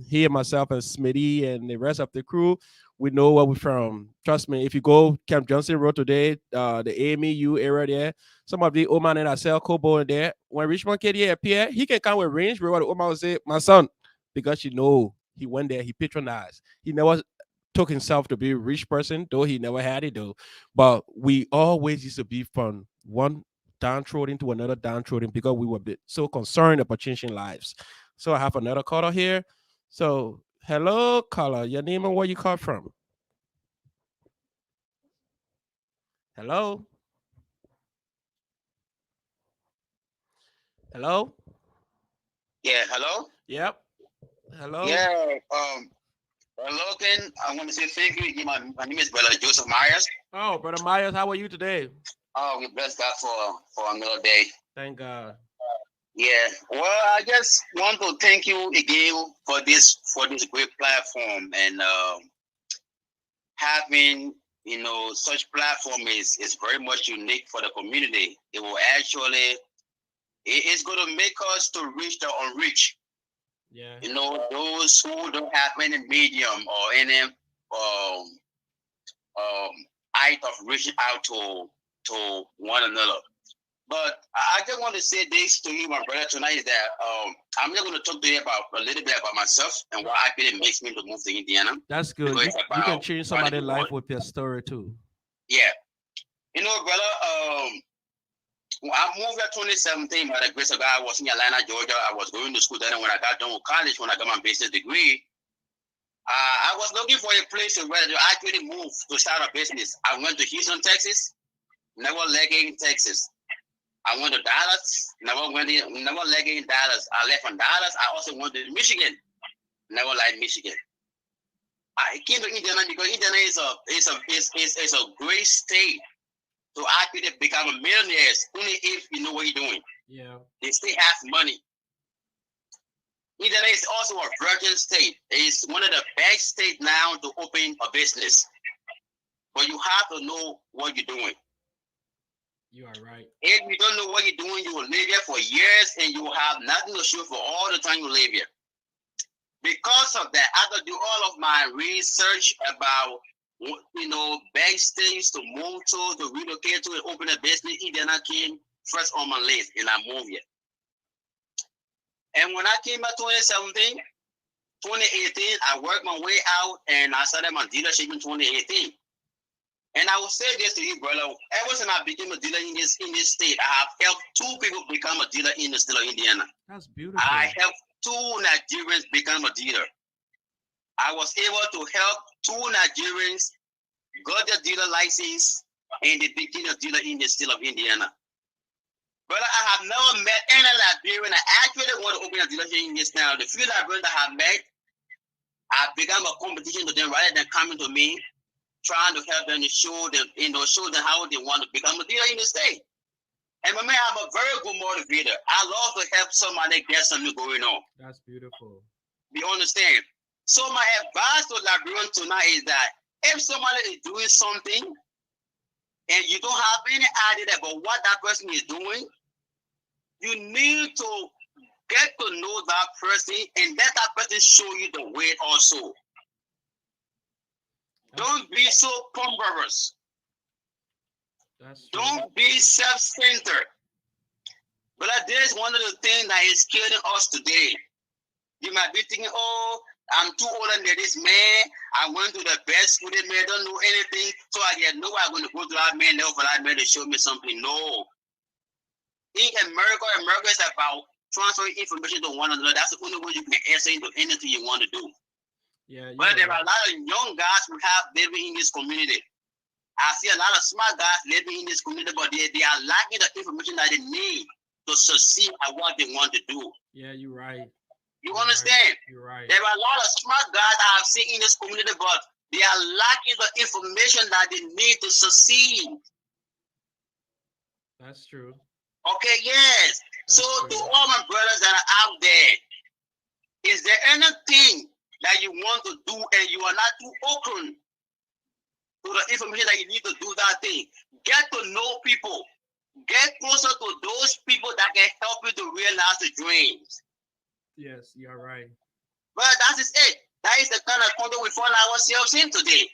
He and myself and Smitty and the rest of the crew, we know where we're from. Trust me, if you go Camp Johnson Road today, the AMU area there, some of the old man that sell Kobo in there. When Richmond KDA appear, he can come with range. Where the old man will say, "My son," because you know he went there, he patronized. He never took himself to be a rich person, though he never had it though. But we always used to be from one downtrodden to another downtrodden because we were so concerned about changing lives. So I have another caller here. So hello, caller. Your name and where you call from? Hello, hello. Yeah, hello? Yep. Hello. Yeah, Logan, I want to say thank you. My name is Brother Joseph Myers. Oh, brother Myers, how are you today? Oh, we bless God for another day. Thank God. Yeah, well, I just want to thank you again for this great platform and having such platform is very much unique for the community. It will actually it's going to make us to reach the unreached. Yeah. Those who don't have any medium or any um height of reaching out to one another. But I just want to say this to you, my brother, tonight is that I'm just going to talk to you about a little bit about myself and what actually makes me to move to Indiana. That's good. You can change somebody's life with your story too. Yeah, brother. When I moved here 2017, by the grace of God, I was in Atlanta, Georgia. I was going to school then. And when I got done with college, when I got my business degree, I was looking for a place where to actually move to start a business. I went to Houston, Texas, never legging Texas. I went to Dallas, never legging Dallas. I left from Dallas. I also went to Michigan, never liked Michigan. I came to Indiana because Indiana is a great state to actually become a millionaire only if you know what you're doing. Yeah. They still have money. Indiana is also a virgin state. It's one of the best states now to open a business. But you have to know what you're doing. You are right. If you don't know what you're doing, you will live here for years and you will have nothing to show for all the time you live here. Because of that, I had to do all of my research about, best states to move to relocate to, and open a business. Indiana came first on my list, and I moved here. And when I came back 2017, 2018, I worked my way out, and I started my dealership in 2018. And I will say this to you, brother. Ever since I became a dealer in this state, I have helped 2 people become a dealer in the state of Indiana. That's beautiful. I helped 2 Nigerians become a dealer. I was able to help 2 Nigerians got their dealer license and they became a dealer in the state of Indiana. Brother, I have never met any Liberian that actually want to open a dealership in this town. The few Liberians that I have met, I began a competition to them rather than coming to me, trying to help them to show them how they want to become a dealer in the state. And my man, I'm a very good motivator. I love to help somebody get something going on. That's beautiful. You understand? So my advice to Liberians tonight is that if somebody is doing something and you don't have any idea about what that person is doing, you need to get to know that person and let that person show you the way also. Don't be so pompous. Don't be self-centered. But this is one of the things that is killing us today. You might be thinking, oh, I'm too old than this man. I went to the best school, that man don't know anything. So I get no, I'm going to go to that man, for that man to show me something. No. In America is about transferring information to one another. That's the only way you can answer into anything you want to do. Yeah. But there are a lot of young guys who have living in this community. I see a lot of smart guys living in this community, but they are lacking the information that they need to succeed at what they want to do. Yeah, you're right. You understand? You're right. There are a lot of smart guys I've seen in this community, but they are lacking the information that they need to succeed. That's true. Okay, yes. That's true. To all my brothers that are out there, is there anything that you want to do and you are not too open to the information that you need to do that thing? Get to know people. Get closer to those people that can help you to realize the dreams. Yes, you're right. Well, that is it. That is the kind of content we find ourselves in today.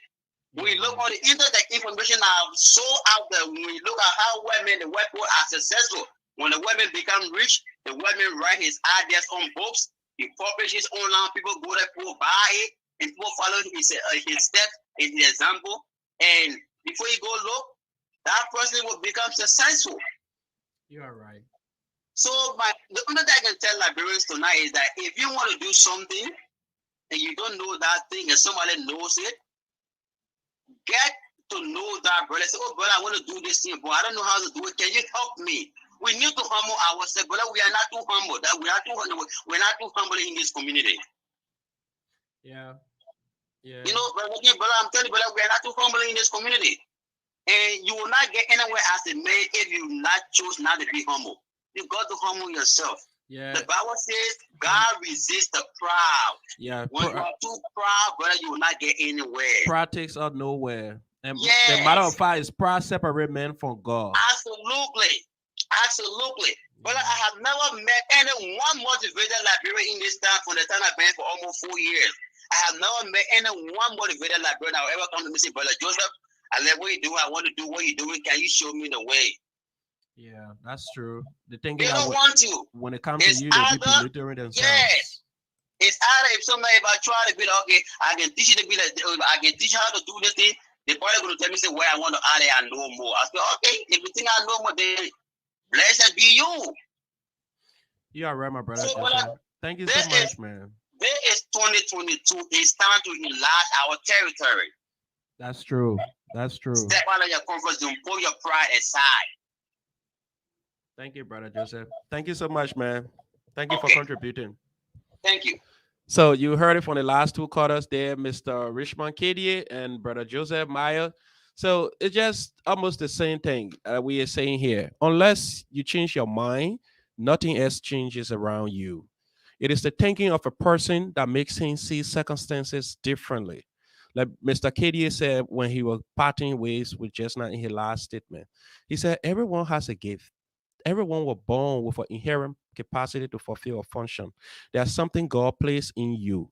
We look on the internet information are so out there. When we look at how women, the white people are successful, when the women become rich, the women write his ideas on books, he publishes online, people go there, people buy it, and people follow his steps and his example. And before you go look, that person will become successful. You are right. So the only thing I can tell Liberians tonight is that if you want to do something and you don't know that thing and somebody knows it, get to know that brother. Say, oh brother, I want to do this thing, but I don't know how to do it. Can you help me? We need to humble ourselves, brother. We are not too humble. We're not too humble in this community. Yeah. Yeah. You know, brother, I'm telling you, brother, we are not too humble in this community. And you will not get anywhere as a man if you not choose not to be humble. You got to humble yourself. Yeah. The Bible says God resists the proud. Yeah. When you are too proud, brother, you will not get anywhere. Pride takes us nowhere. And the matter of fact is pride separate men from God. Absolutely. Absolutely. Brother, I have never met any one motivated Liberian in this town from the time I've been for almost 4 years. I have never met any one motivated Liberian that will ever come to me and say, Brother Joseph, I love what you do. I want to do what you're doing. Can you show me the way? Yeah, that's true. The thing they don't want to. When it comes to you, they be belittling themselves. Yes. It's either if I try to be like, okay, I can teach you to be like, I can teach you how to do this thing. They're probably going to tell me, say, where I want to add it and know more. I say, okay, if you think I know more, then Blessed be you. You are right, my brother So when I, Joseph. Thank you so there much, is man. there is 2022. It's time to enlarge our territory. That's true. That's true. Step out of your comfort zone. Put your pride aside. Thank you, brother Joseph. Thank you so much, man. Thank you for Okay. contributing. Thank you. So you heard it from the last two quarters there, Mr. Richmond Kadier and brother Joseph Meyer. So it's just almost the same thing we are saying here. Unless you change your mind, nothing else changes around you. It is the thinking of a person that makes him see circumstances differently. Like Mr. Kadier said when he was parting ways with just not in his last statement. He said, everyone has a gift. Everyone was born with an inherent capacity to fulfill a function. There's something God placed in you.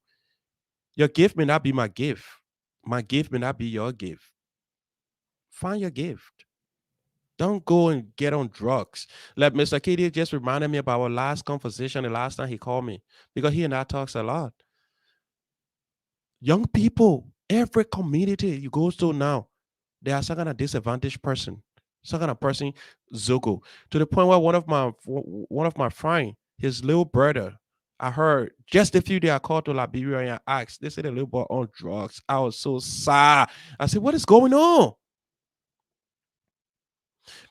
Your gift may not be my gift. My gift may not be your gift. Find your gift. Don't go and get on drugs. Like Mr. Katie just reminded me about our last conversation the last time he called me because he and I talks a lot. Young people, every community you go to now, they are some kind of disadvantaged person, some kind of person, Zogo, to the point where one of my friend, his little brother, I heard just a few days I called to Liberia and I asked, they said the little boy on drugs. I was so sad. I said, what is going on?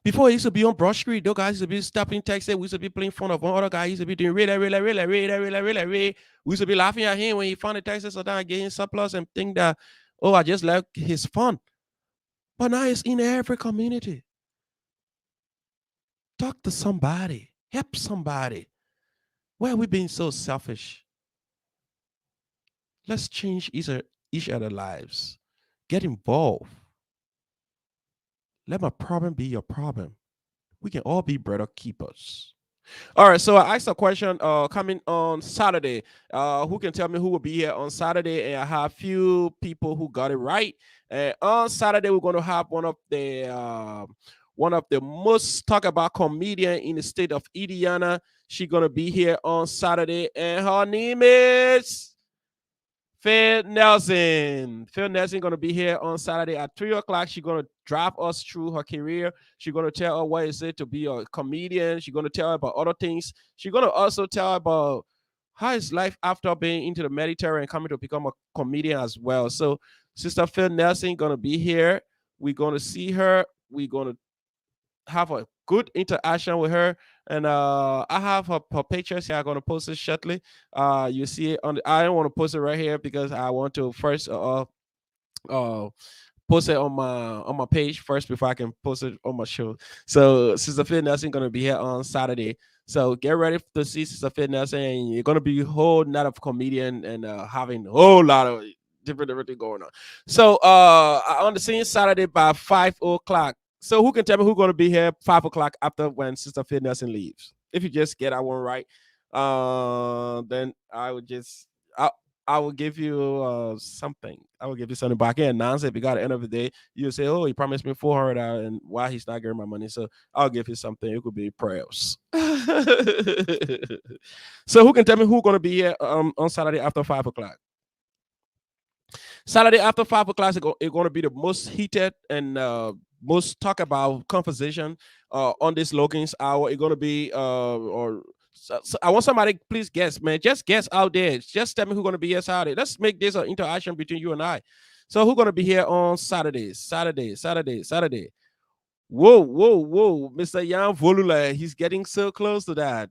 Before he used to be on Broad Street, those guys used to be stopping Texas. We used to be playing fun of one other guy. He used to be doing really. We used to be laughing at him when he found the Texas so that getting surplus and think that, oh, I just like his fun. But now it's in every community. Talk to somebody. Help somebody. Why are we being so selfish? Let's change each other's lives. Get involved. Let my problem be your problem. We can all be brother keepers. All right, so I asked a question coming on Saturday. Who can tell me who will be here on Saturday? And I have a few people who got it right. On Saturday, we're going to have one of the most talked about comedian in the state of Indiana. She's going to be here on Saturday, and her name is Phil Nelson. Phil Nelson going to be here on Saturday at 3 o'clock. She's going to drive us through her career. She's going to tell her what it's to be a comedian. She's going to tell her about other things. She's going to also tell her about how is life after being into the military and coming to become a comedian as well. So Sister Phil Nelson going to be here. We're going to see her. We're going to have a good interaction with her. And I have her pictures here. I'm gonna post it shortly. You see it on I don't want to post it right here because I want to first uh post it on my page first before I can post it on my show. So Sister Phil Nelson gonna be here on Saturday. So get ready to see Sister Phil Nelson, and you're gonna be a whole lot of comedian and having a whole lot of different thing going on. So on the scene Saturday by 5 o'clock. So who can tell me who's gonna be here 5 o'clock after when Sister Phil Nelson leaves? If you just get that one right, then I will give you something. I will give you something, but I can't announce it because at the end of the day, you'll say, "Oh, he promised me 400, and why he's not getting my money?" So I'll give you something. It could be prayers. So who can tell me who's gonna be here on Saturday after 5 o'clock? Saturday after 5 o'clock is going to be the most heated and most talk about conversation on this Logan's hour. It's going to be so I want somebody please guess, man. Just guess out there. Just tell me who's going to be here Saturday. Let's make this an interaction between you and I. So who's going to be here on Saturday? Saturday. Whoa, Mr. Jan Volula. He's getting so close to that.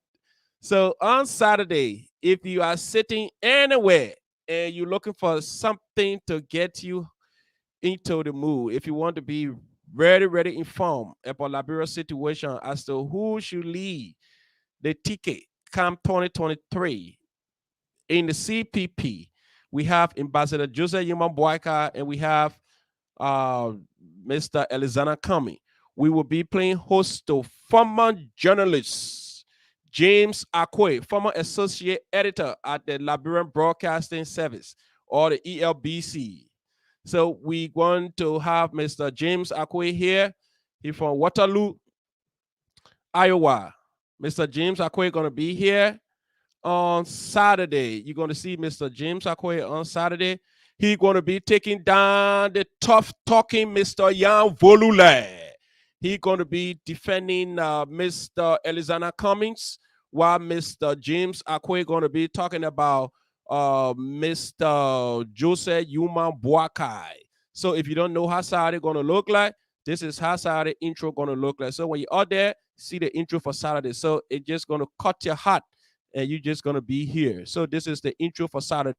So on Saturday, if you are sitting anywhere and you're looking for something to get you into the mood, if you want to be ready informed about Liberia situation as to who should lead the ticket Camp 2023 in the CPP, we have Ambassador Joseph Yuman Boyka and we have uh, Mr. Elizana Kami. We will be playing host to former journalist James Akwe, former associate editor at the Liberian Broadcasting Service or the ELBC. So we want to have Mr. James Akwe here. He's from Waterloo, Iowa. Mr. James Akwe going to be here on Saturday. You're going to see Mr. James Akwe on Saturday. He's going to be taking down the tough talking Mr. Jan Volule. He's going to be defending Mr. Elizana Cummings, while Mr. James Akwe going to be talking about Mr. Jose Yuma Boakai. So if you don't know how Saturday going to look like, this is how Saturday intro going to look like. So when you're out there, see the intro for Saturday. So it's just going to cut your heart and you're just going to be here. So this is the intro for Saturday.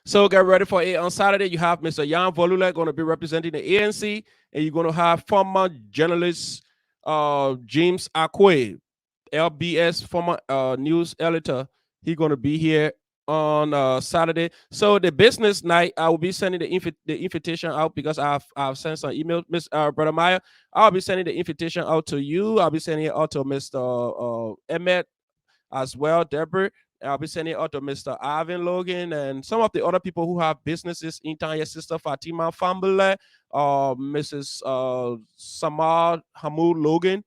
So get ready for it. On Saturday, you have Mr. Jan Volula going to be representing the ANC, and you're going to have former journalist James Akwe, LBS, former news editor. He's going to be here on Saturday. So the business night, I will be sending the invitation out because I've sent some emails, Miss Brother Maya. I'll be sending the invitation out to you. I'll be sending it out to Mr. Emmett as well, Deborah. I'll be sending it out to Mr. Ivan Logan and some of the other people who have businesses in town. Your sister Fatima Fambule, Mrs. Samar Hamoud Logan,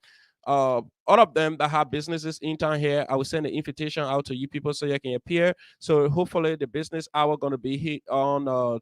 all of them that have businesses in town here. I will send the invitation out to you people so you can appear. So hopefully the business hour going to be hit on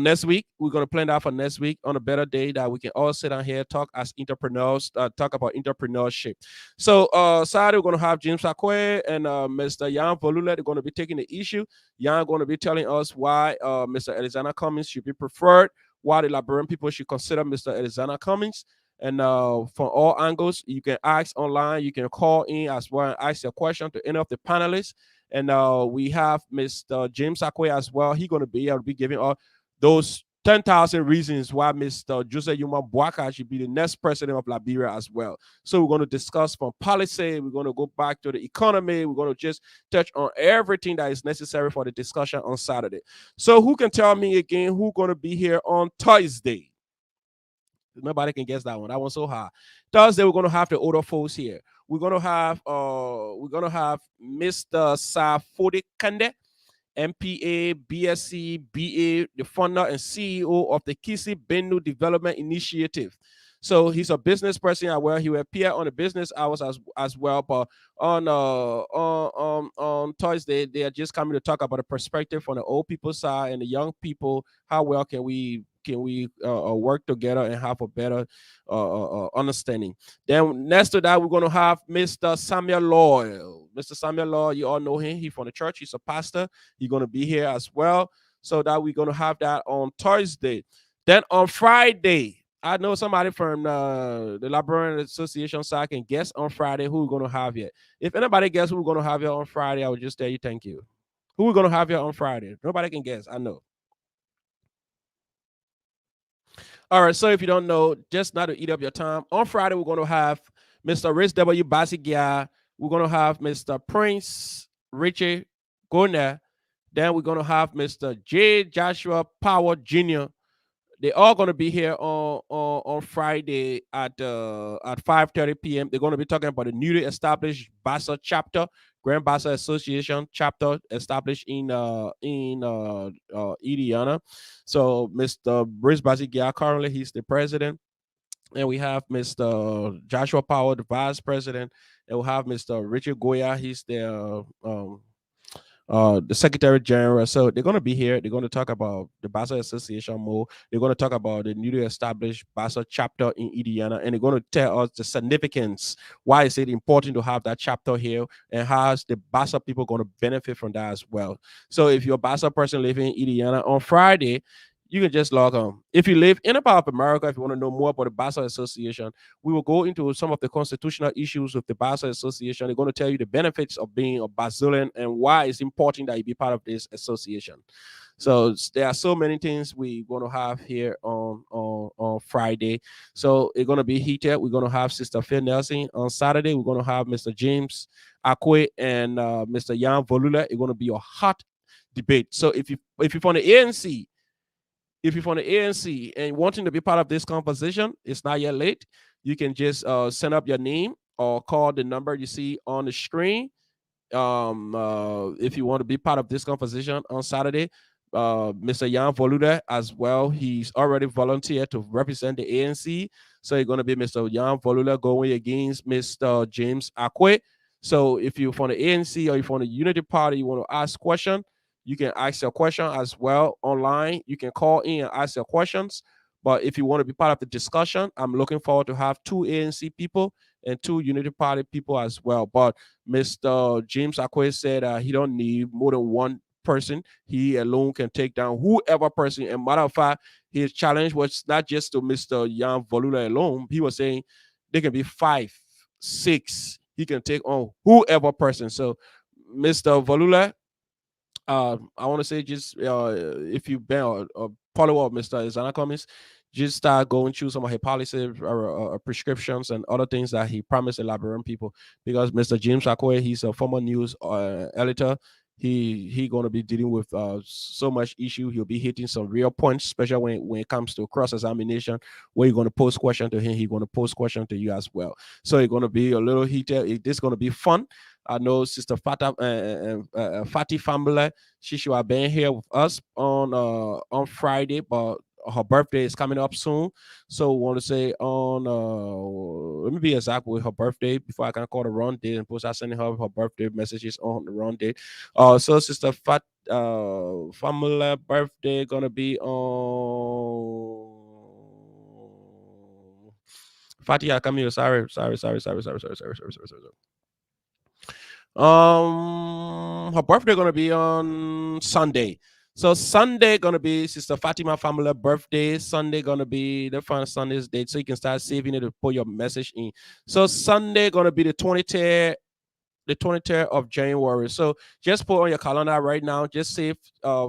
next week. We're going to plan that for next week on a better day that we can all sit down here, talk as entrepreneurs, talk about entrepreneurship. So Saturday, we're going to have James Akwe and Mr. Jan Volula. They're going to be taking the issue. Jan going to be telling us why Mr. Elizana Cummings should be preferred, why the Liberian people should consider Mr. Elizana Cummings. And from all angles, you can ask online, you can call in as well and ask your question to any of the panelists. And we have Mr. James Akwe as well. He's going to be able to be giving us those 10,000 reasons why Mr. Jose Yuma Boakai should be the next president of Liberia as well. So we're going to discuss from policy. We're going to go back to the economy. We're going to just touch on everything that is necessary for the discussion on Saturday. So who can tell me again who's going to be here on Thursday? Nobody can guess that one. That one's so hard. Thursday, we're going to have the older folks here. We're going to have Mr. Safodi Kande, MPA, BSc, BA, the founder and CEO of the Kisi Benue Development Initiative. So he's a business person as well. He will appear on the business hours as well. But on Thursday, they are just coming to talk about the perspective from the old people side and the young people. How well can we work together and have a better understanding? Then next to that, we're going to have Mr. Samuel Lloyd. Mr. Samuel Lloyd, you all know him. He's from the church. He's a pastor. He's going to be here as well. So that we're going to have that on Thursday. Then on Friday, I know somebody from the Liberian Association side can guess on Friday who we're going to have here. If anybody guess who we're going to have here on Friday, I will just tell you thank you. Who we're going to have here on Friday? Nobody can guess. I know. All right, so if you don't know, just not to eat up your time, on Friday, we're going to have Mr. Rich W. Basigia. We're going to have Mr. Prince Richard Gona. Then we're going to have Mr. J. Joshua Power Jr. They're all going to be here on Friday at 5:30 p.m. They're going to be talking about the newly established Bassa chapter, Grand Bassa Association chapter established in Indiana. So Mr. Brice Basigia, currently he's the president. And we have Mr. Joshua Power, the vice president. And we'll have Mr. Richard Goya, he's the Secretary General. So they're going to be here. They're going to talk about the Bassa Association more. They're going to talk about the newly established Bassa chapter in Indiana, and they're going to tell us the significance. Why is it important to have that chapter here, and how's the Bassa people going to benefit from that as well? So if you're a Bassa person living in Indiana on Friday, you can just log on. If you live in a part of America, if you want to know more about the Bassa Association, we will go into some of the constitutional issues with the Bassa Association. They're going to tell you the benefits of being a Brazilian and why it's important that you be part of this association. So there are so many things we're going to have here on Friday. So it's going to be heated. We're going to have Sister Phil Nelson on Saturday. We're going to have Mr. James Akwe and Mr. Jan Volula. It's going to be a hot debate. So if you're from the ANC, if you're from the ANC and wanting to be part of this conversation, it's not yet late. You can just send up your name or call the number you see on the screen. If you want to be part of this conversation on Saturday, Mr. Jan Voluda as well. He's already volunteered to represent the ANC. So it's going to be Mr. Jan Voluda going against Mr. James Akwe. So if you're from the ANC or you're from the Unity Party, you want to ask question, you can ask your question as well online. You can call in and ask your questions. But if you want to be part of the discussion, I'm looking forward to have two ANC people and two Unity Party people as well. But Mr. James Akwe said he don't need more than one person. He alone can take down whoever person. And matter of fact, his challenge was not just to Mr. Jan Volula alone. He was saying they can be five, six. He can take on whoever person. So, Mr. Volula, I want to say just if you've been a follower of Mr. Izana Cummings, just start going through some of his policies or prescriptions and other things that he promised the Liberian people. Because Mr. James Akwe, he's a former news editor. He going to be dealing with so much issue. He'll be hitting some real points, especially when it comes to cross examination. Where you're going to pose question to him, he's going to pose question to you as well. So it's going to be a little heated. It's going to be fun. I know Sister Fatty Family. She should have been here with us on Friday, but her birthday is coming up soon. So we want to say on let me be exact with her birthday before I can call the wrong date and post I sending her birthday messages on the wrong date. So Sister Family birthday gonna be on Fatia Camille. Sorry. Her birthday gonna be on Sunday. So Sunday gonna be Sister Fatima family birthday. Sunday gonna be the final Sunday's date, so you can start saving it to put your message in. So Sunday gonna be the 23rd of January. So just put on your calendar right now. Just save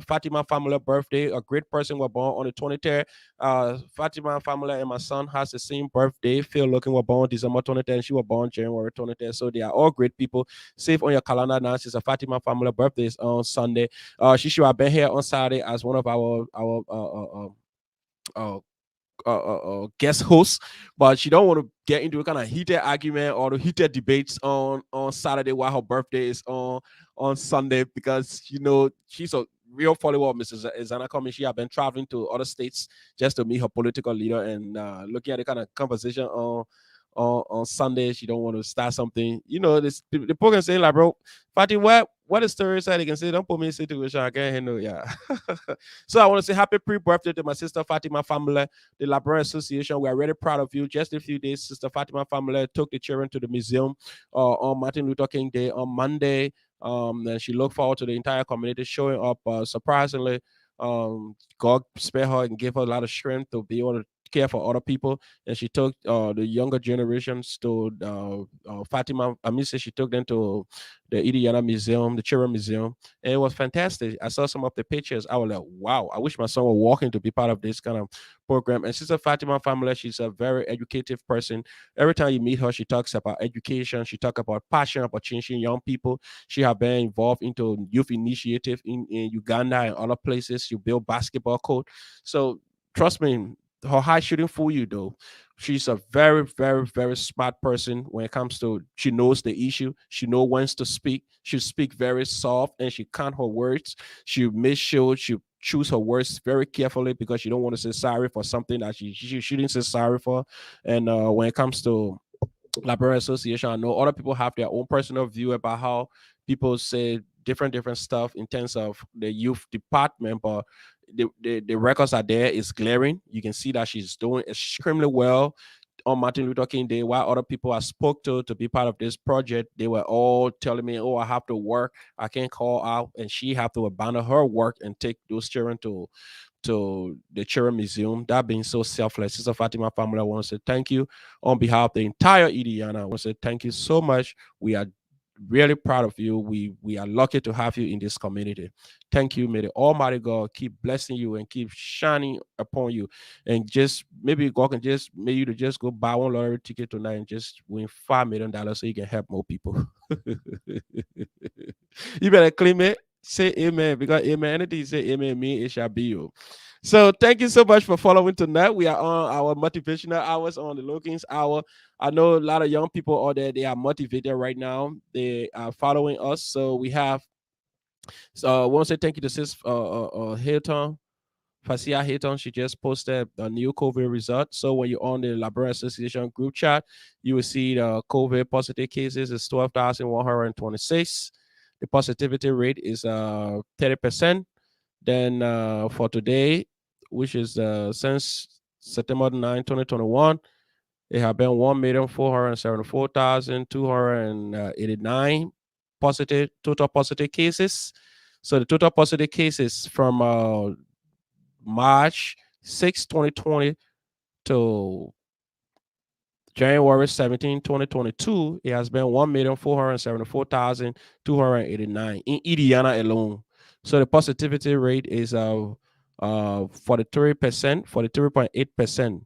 Fatima family birthday. A great person was born on the 23rd. Fatima family and my son has the same birthday. Phil looking was born December 23rd and she was born January 23rd. So they are all great people. Save on your calendar now. Since a Fatima family birthday is on Sunday. She should have been here on Saturday as one of our guest host, but she don't want to get into a kind of heated argument or the heated debates on Saturday while her birthday is on Sunday because she's a real follower of Mrs. Zana Cummings. She have been traveling to other states just to meet her political leader and looking at the kind of conversation on Sunday. She don't want to start something. This the people can say like, bro, Fatty, what is story side? They can say, don't put me in a situation I can't handle. Yeah. So I want to say happy pre-birthday to my sister Fatima family, the Librarian Association. We are really proud of you. Just a few days, Sister Fatima family took the children to the museum on Martin Luther King Day on Monday. And she looked forward to the entire community showing up. Surprisingly, God spare her and gave her a lot of strength to be able to care for other people. And she took the younger generations to Fatima. I mean, she took them to the Idiana Museum, the Children Museum, and it was fantastic. I saw some of the pictures. I was like, wow, I wish my son were walking to be part of this kind of program. And Sister Fatima family, she's a very educative person. Every time you meet her, she talks about education. She talks about passion about changing young people. She have been involved into youth initiative in Uganda and other places. She built basketball court. So trust me, her high shouldn't fool you though. She's a very, very, very smart person when it comes to she knows the issue. She knows when to speak. She speak very soft and she count her words. She makes sure she choose her words very carefully because she don't want to say sorry for something that she shouldn't say sorry for. And when it comes to Librarian Association, I know other people have their own personal view about how people say different stuff in terms of the youth department, but the records are there. It's glaring. You can see that she's doing extremely well on Martin Luther King Day. While other people I spoke to be part of this project, they were all telling me, "Oh, I have to work. I can't call out," and she have to abandon her work and take those children to the Children Museum. That being so selfless. Sister Fatima family, I want to say thank you on behalf of the entire Ediana. I want to say thank you so much. We are really proud of you. We are lucky to have you in this community. Thank you. May the Almighty God keep blessing you and keep shining upon you. And just maybe God can just maybe you to just go buy one lottery ticket tonight and just win $5 million so you can help more people. You better claim it. Say amen because amen. Anything you say amen, me it shall be you. So thank you so much for following tonight. We are on our motivational hours on the Lookings Hour. I know a lot of young people out there, they are motivated right now. They are following us. So we have So I want to say thank you to Sis Hilton. Fasia Hilton, she just posted a new COVID result. So when you're on the Librarian Association group chat, you will see the COVID positive cases is 12,126. The positivity rate is 30%. Then for today, which is since September 9, 2021, it have been 1,474,289 positive total positive cases. So the total positive cases from March 6, 2020 to January 17, 2022, it has been 1,474,289 in Indiana alone. So the positivity rate is 43%, 43.8%.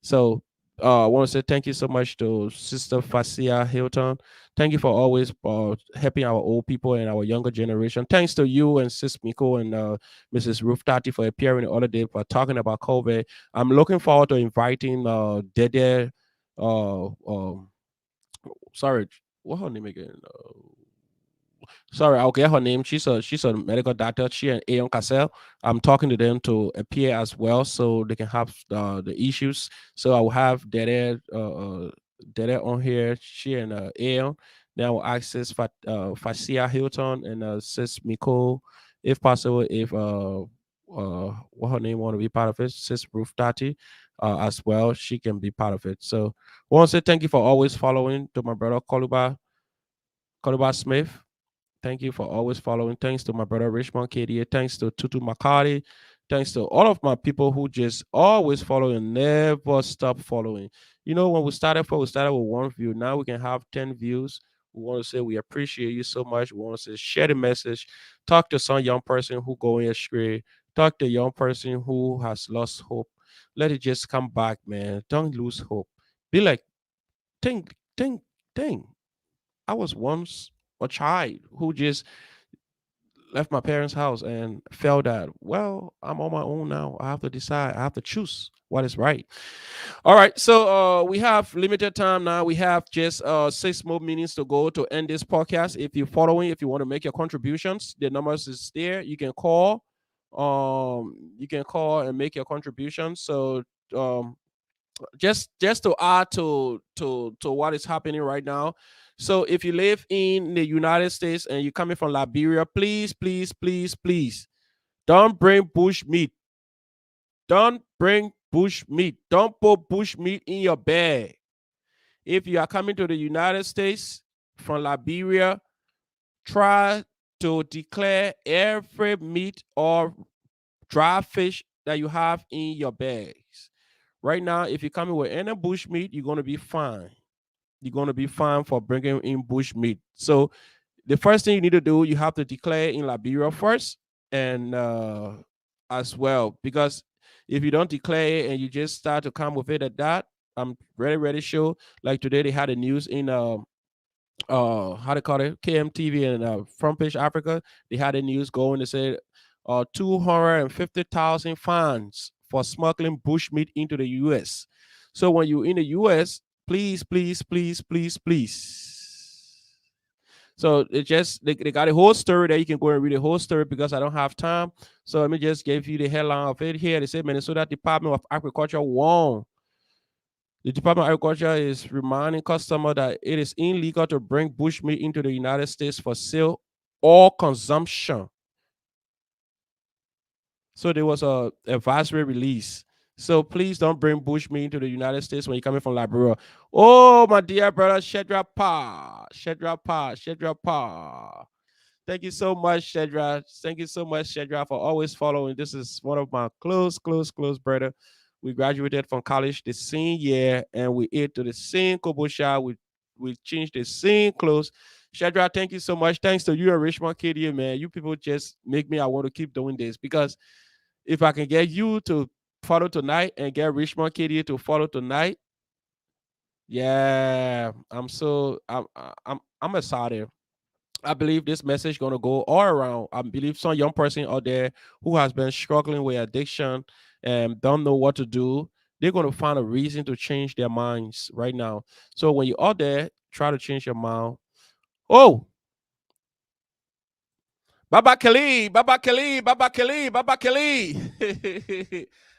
So I want to say thank you so much to Sister Fasia Hilton. Thank you for always helping our old people and our younger generation. Thanks to you and Sis Miko and Mrs. Ruth Tati for appearing the other day for talking about COVID. I'm looking forward to inviting Dede. Sorry, what her name again? Sorry, I'll get her name. She's a medical doctor. She and Ayon Cassell. I'm talking to them to appear as well, so they can have the issues. So I will have Dede on here. She and Ayon. Then I will access Fasia Hilton and Sis Miko, if possible. If what her name want to be part of it, Sis Ruth Tati, as well. She can be part of it. So I want to say thank you for always following to my brother Koluba Smith. Thank you for always following. Thanks to my brother Richmond KDA. Thanks to Tutu Makati. Thanks to all of my people who just always follow and never stop following. You know, when we started with one view. Now we can have 10 views. We want to say we appreciate you so much. We want to say share the message. Talk to some young person who going astray. Talk to a young person who has lost hope. Let it just come back, man. Don't lose hope. Be like, think, think, think. I was once a child who just left my parents' house and felt that, well, I'm on my own now. I have to decide. I have to choose what is right. All right. So we have limited time now. We have just 6 more minutes to go to end this podcast. If you're following, if you want to make your contributions, the numbers is there. You can call. You can call and make your contributions. So um just to add to what is happening right now. So if you live in the United States and you're coming from Liberia, please, please, please, please don't bring bush meat. Don't bring bush meat. Don't put bush meat in your bag. If you are coming to the United States from Liberia, try to declare every meat or dry fish that you have in your bags. Right now, if you're coming with any bush meat, you're going to be fine. You're going to be fine for bringing in bush meat. So the first thing you need to do, you have to declare in Liberia first, and as well, because if you don't declare it and you just start to come with it at that, I'm really sure. Like today, they had a news in how they call it, KMTV and Front Page Africa. They had a news going. They said 250,000 fines for smuggling bushmeat into the U.S. So when you're in the U.S., please, please, please, please, please. So it just they got a whole story there. You can go and read the whole story because I don't have time. So let me just give you the headline of it here. They say Minnesota Department of Agriculture warned. The Department of Agriculture is reminding customers that it is illegal to bring bushmeat into the United States for sale or consumption. So there was a advisory release. So please don't bring bushmeat into the United States when you're coming from Liberia. Oh, my dear brother, Shedra Pa, Shedra Pa, Shedra Pa. Thank you so much, Shedra. Thank you so much, Shedra, for always following. This is one of my close brother. We graduated from college the same year, and we ate to the same kobosha. We changed the same clothes. Shedra, thank you so much. Thanks to you and Richmond KD, man. You people just make me I want to keep doing this because if I can get you to follow tonight and get Richmond KD to follow tonight, yeah, I'm excited. I believe this message gonna go all around. I believe some young person out there who has been struggling with addiction and don't know what to do, they're gonna find a reason to change their minds right now. So when you're out there, try to change your mind. Oh, Baba Kelly, Baba Kelly, Baba Kelly, Baba Kelly.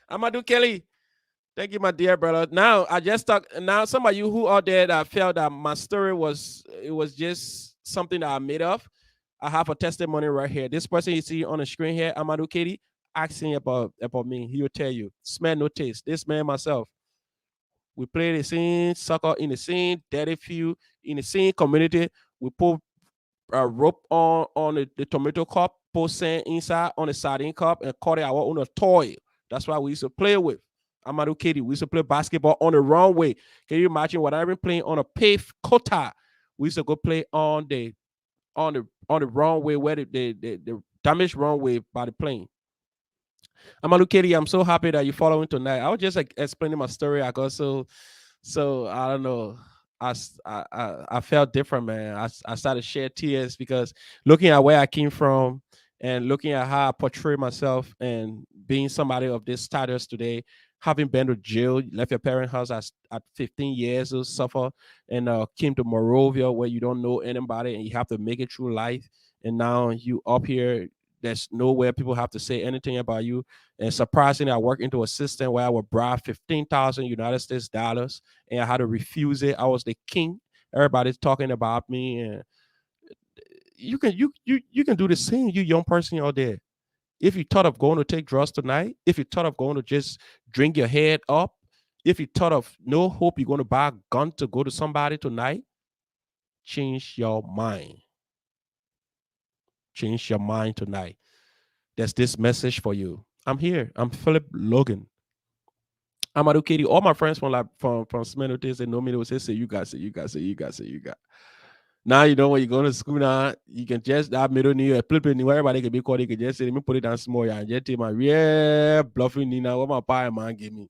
Amadou Kelly. Thank you, my dear brother. Now I just talk. Now some of you who out there that felt that my story was just something that I made up. I have a testimony right here. This person you see on the screen here, Amadou Kelly, asking about me. He will tell you, smell no taste. This man myself. We play the same soccer in the same dirty field in the same community. We put a rope on the tomato cup, put sand inside on the sardine cup, and cut it out on a toy. That's why we used to play with. Amadou Katie, we used to play basketball on the runway. Can you imagine what I've been playing on a paved quota? We used to go play on the runway where the damaged runway by the plane. Amadou Katie, I'm so happy that you're following tonight. I was just like explaining my story. I got so I don't know. I felt different, man. I started to shed tears because looking at where I came from and looking at how I portray myself and being somebody of this status today, having been to jail, left your parents' house at 15 years old, suffer, and came to Morovia where you don't know anybody and you have to make it through life. And now you up here. There's nowhere people have to say anything about you. And surprisingly, I worked into a system where I would bribe 15,000 United States dollars and I had to refuse it. I was the king. Everybody's talking about me, and you can do the same. You young person out there, if you thought of going to take drugs tonight, if you thought of going to just drink your head up, if you thought of no hope you're going to buy a gun to go to somebody tonight, change your mind. Change your mind tonight. There's this message for you. I'm here. I'm Philip Logan. I'm educated. All my friends from Smyrna, they know me. They will say, you got, say you got, say you got, say you got. Now you know when you go to school now, you can just that middle knee, flip it, everybody can be called. You can just say, let me put it down small, yeah, and just take my real bluffing knee now. What my pie man give me.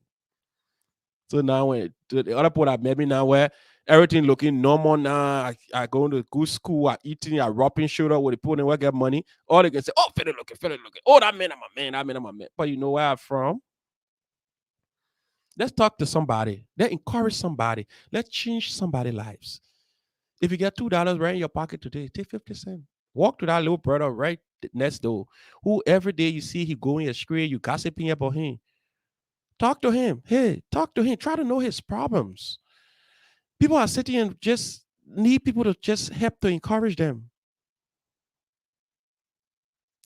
So now when the other people that met me now where everything looking normal now, I go to good school, I eating, I rubbing shoulder with the people and get money. All they can say, oh, feel looking, feel looking. Oh, that man, I'm a man, that man, I'm a man. But you know where I'm from? Let's talk to somebody. Let's encourage somebody. Let's change somebody's lives. If you get $2 right in your pocket today, take 50 cents. Walk to that little brother right next door, who every day you see he going astray, you gossiping about him. Talk to him. Hey, talk to him. Try to know his problems. People are sitting and just need people to just help to encourage them.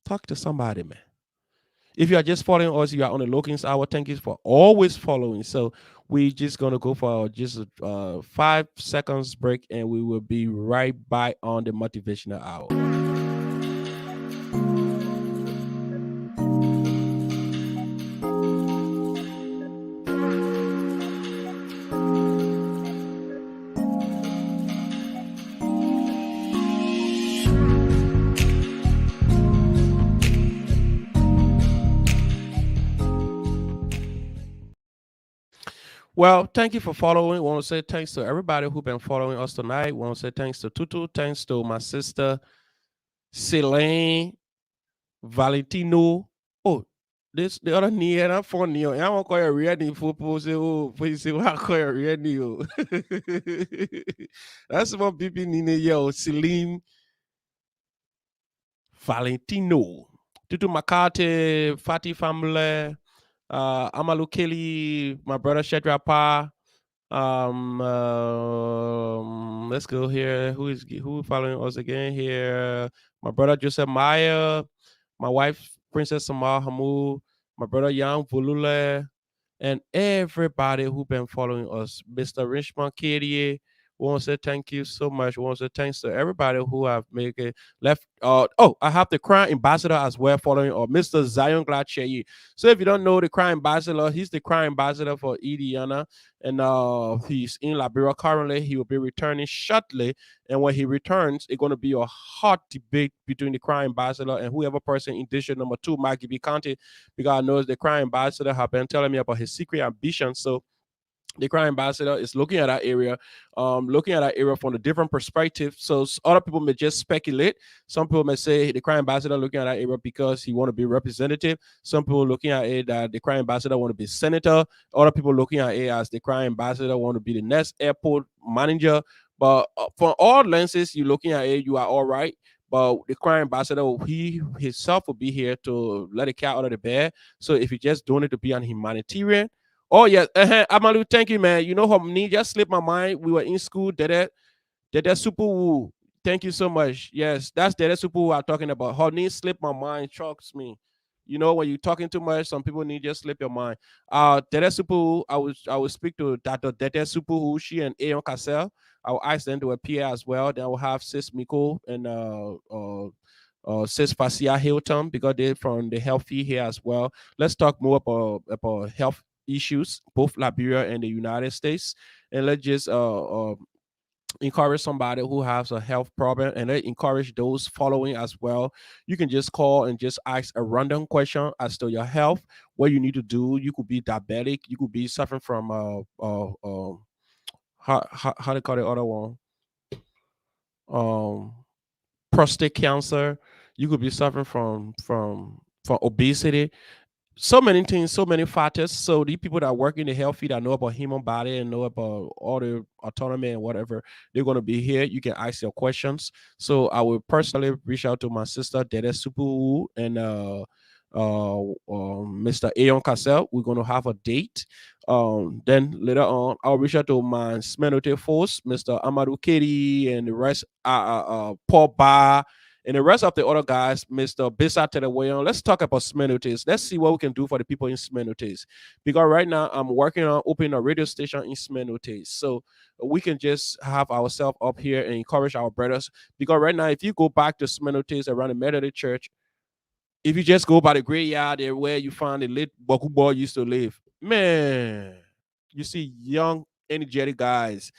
Talk to somebody, man. If you are just following us, you are on the Logan's Hour. Thank you for always following. So we're just gonna go for just a 5 seconds break, and we will be right back on the Motivational Hour. Well, thank you for following. Want to say thanks to everybody who's been following us tonight. Want to say thanks to Tutu. Thanks to my sister, Celine, Valentino. Oh, this the other knee and I'm for Neo. I won't call you real name for say, oh, please say what I call you real Neo. That's what people need yo, Celine Valentino. Tutu Makate, Fatty family, Amalu Kelly, my brother Shedrapa. Let's go here. Who following us again here? My brother Joseph Maya, my wife Princess Samal Hamu, my brother Yang Vulule, and everybody who been following us. Mr. Richmond Katie. We want to say thank you so much. We want to say thanks to everybody who have made it left. I have the Crown Ambassador as well following, or Mr. Zion Glache. So if you don't know the Crown Ambassador, he's the Crown Ambassador for Ediana, and he's in Liberia currently. He will be returning shortly, and when he returns, it's going to be a hot debate between the Crown Ambassador and whoever person in district number 2, Maggie B. County, because I know the Crown Ambassador have been telling me about his secret ambition. So the Crown Ambassador is looking at that area from a different perspective. So other people may just speculate. Some people may say the Crown Ambassador looking at that area because he want to be representative. Some people looking at it that the Crown Ambassador want to be senator. Other people looking at it as the Crown Ambassador want to be the next airport manager. But from all lenses, you're looking at it, you are all right. But the crime ambassador, he himself will be here to let the cat out of the bag. So if you're just doing it to be an humanitarian, oh yeah, Amalu, thank you, man. You know how me just slipped my mind. We were in school, Dede Super Woo. Thank you so much. Yes, that's Dede Super Woo I'm talking about. Her name slipped my mind, shocks me. You know, when you're talking too much, some people need just slip your mind. Dede Super Woo, I will speak to Dr. Dede Super Woo, she and Ayon Cassell. I will ask them to appear as well. Then I will have Sis Miko and Sis Fasia Hilton because they're from the healthy here as well. Let's talk more about health issues, both Liberia and the United States. And let's just encourage somebody who has a health problem and then encourage those following as well. You can just call and just ask a random question as to your health, what you need to do. You could be diabetic, you could be suffering from how they call the other one, um prostate cancer. You could be suffering from obesity, so many things, so many factors. So the people that work in the health field that know about human body and know about all the autonomy and whatever, they're gonna be here. You can ask your questions. So I will personally reach out to my sister Dede Supu and Mr. Ayon Cassell. We're gonna have a date. Then later on, I'll reach out to my Smenote force, Mr. Amadou Kedi, and the rest, Paul Ba, and the rest of the other guys, Mr. Bisa Tedewayon. Let's talk about Smenotes. Let's see what we can do for the people in Smenotes. Because right now I'm working on opening a radio station in Smenotes. So we can just have ourselves up here and encourage our brothers. Because right now, if you go back to Smenotes around the Methodist Church, if you just go by the graveyard there where you find the late Boku boy used to live, man, you see young, energetic guys,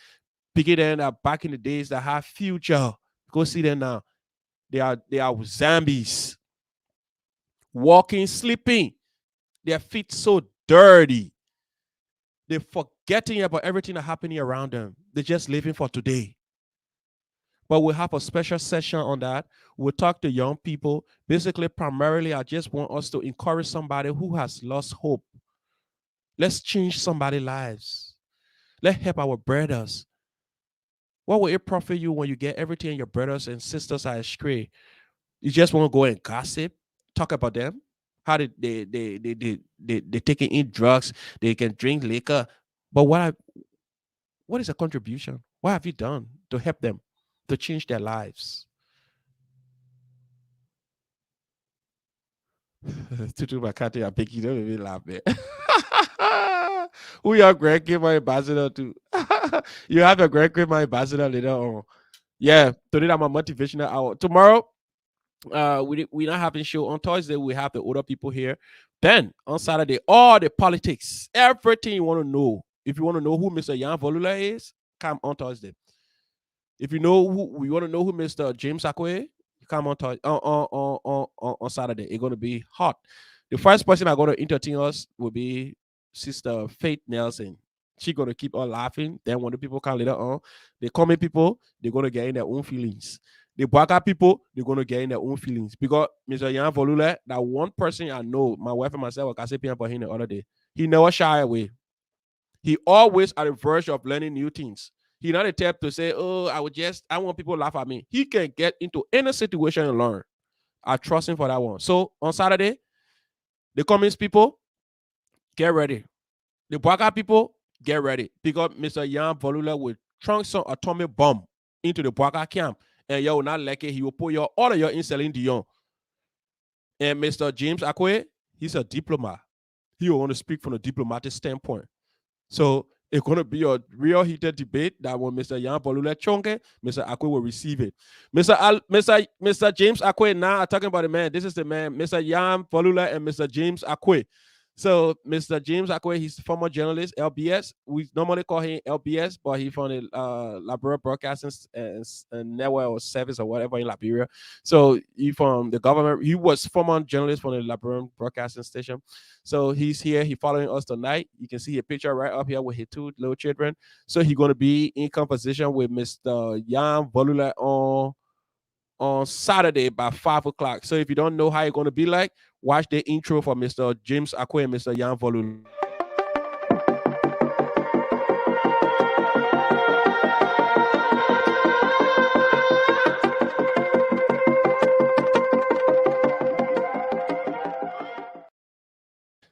bigger than that back in the days that have future. Go see them now. They are zombies, walking, sleeping. Their feet so dirty. They're forgetting about everything that's happening around them. They're just living for today. But we'll have a special session on that. We'll talk to young people. Basically, primarily, I just want us to encourage somebody who has lost hope. Let's change somebody's lives. Let's help our brothers. What will it profit you when you get everything your brothers and sisters are astray? You just want to go and gossip, talk about them, how they taking in drugs, they can drink liquor. But what is a contribution? What have you done to help them to change their lives? Tutu Makati, I beg you don't even laugh, man. Who your great grandma ambassador to? You have your great grandma ambassador later on. Yeah, today I'm a motivational hour. Tomorrow, we're not having show on Thursday. We have the older people here. Then on Saturday, all the politics, everything you want to know. If you want to know who Mr. Jan Volula is, come on Thursday. If you know who we want to know who Mr. James Akwe, come on on Saturday. It's gonna be hot. The first person I'm gonna entertain us will be Sister Faith Nelson. She's gonna keep on laughing. Then when the people come later on, the comment people, they're gonna get in their own feelings. The Baka people, they're gonna get in their own feelings. Because Mr. Jan Volula, that one person I know, my wife and myself were gossiping about him the other day. He never shy away. He always at the verge of learning new things. He not a type to say, "Oh, I want people to laugh at me." He can get into any situation and learn. I trust him for that one. So on Saturday, the comments people, get ready. The Baka people, get ready. Because Mr. Jan Volula will trunk some atomic bomb into the Baka camp. And you will not like it. He will put all of your in Celine Dion. And Mr. James Akwe, he's a diplomat. He will want to speak from a diplomatic standpoint. So it's going to be a real heated debate that when Mr. Jan Bolule Chonke, Mr. Akwe will receive it. Mr. James Akwe, now I'm talking about the man. This is the man, Mr. Jan Bolule and Mr. James Akwe. So Mr. James Akwe, he's a former journalist, LBS. We normally call him LBS, but he's from the Liberia Broadcasting and Network or Service or whatever in Liberia. So he from the government. He was former journalist from the Liberian Broadcasting Station. So he's here. He's following us tonight. You can see a picture right up here with his two little children. So he's going to be in conversation with Mr. Jan Volula on Saturday by 5 o'clock. So if you don't know how it's going to be like, watch the intro for Mr. James Akwe and Mr. Jan Volula.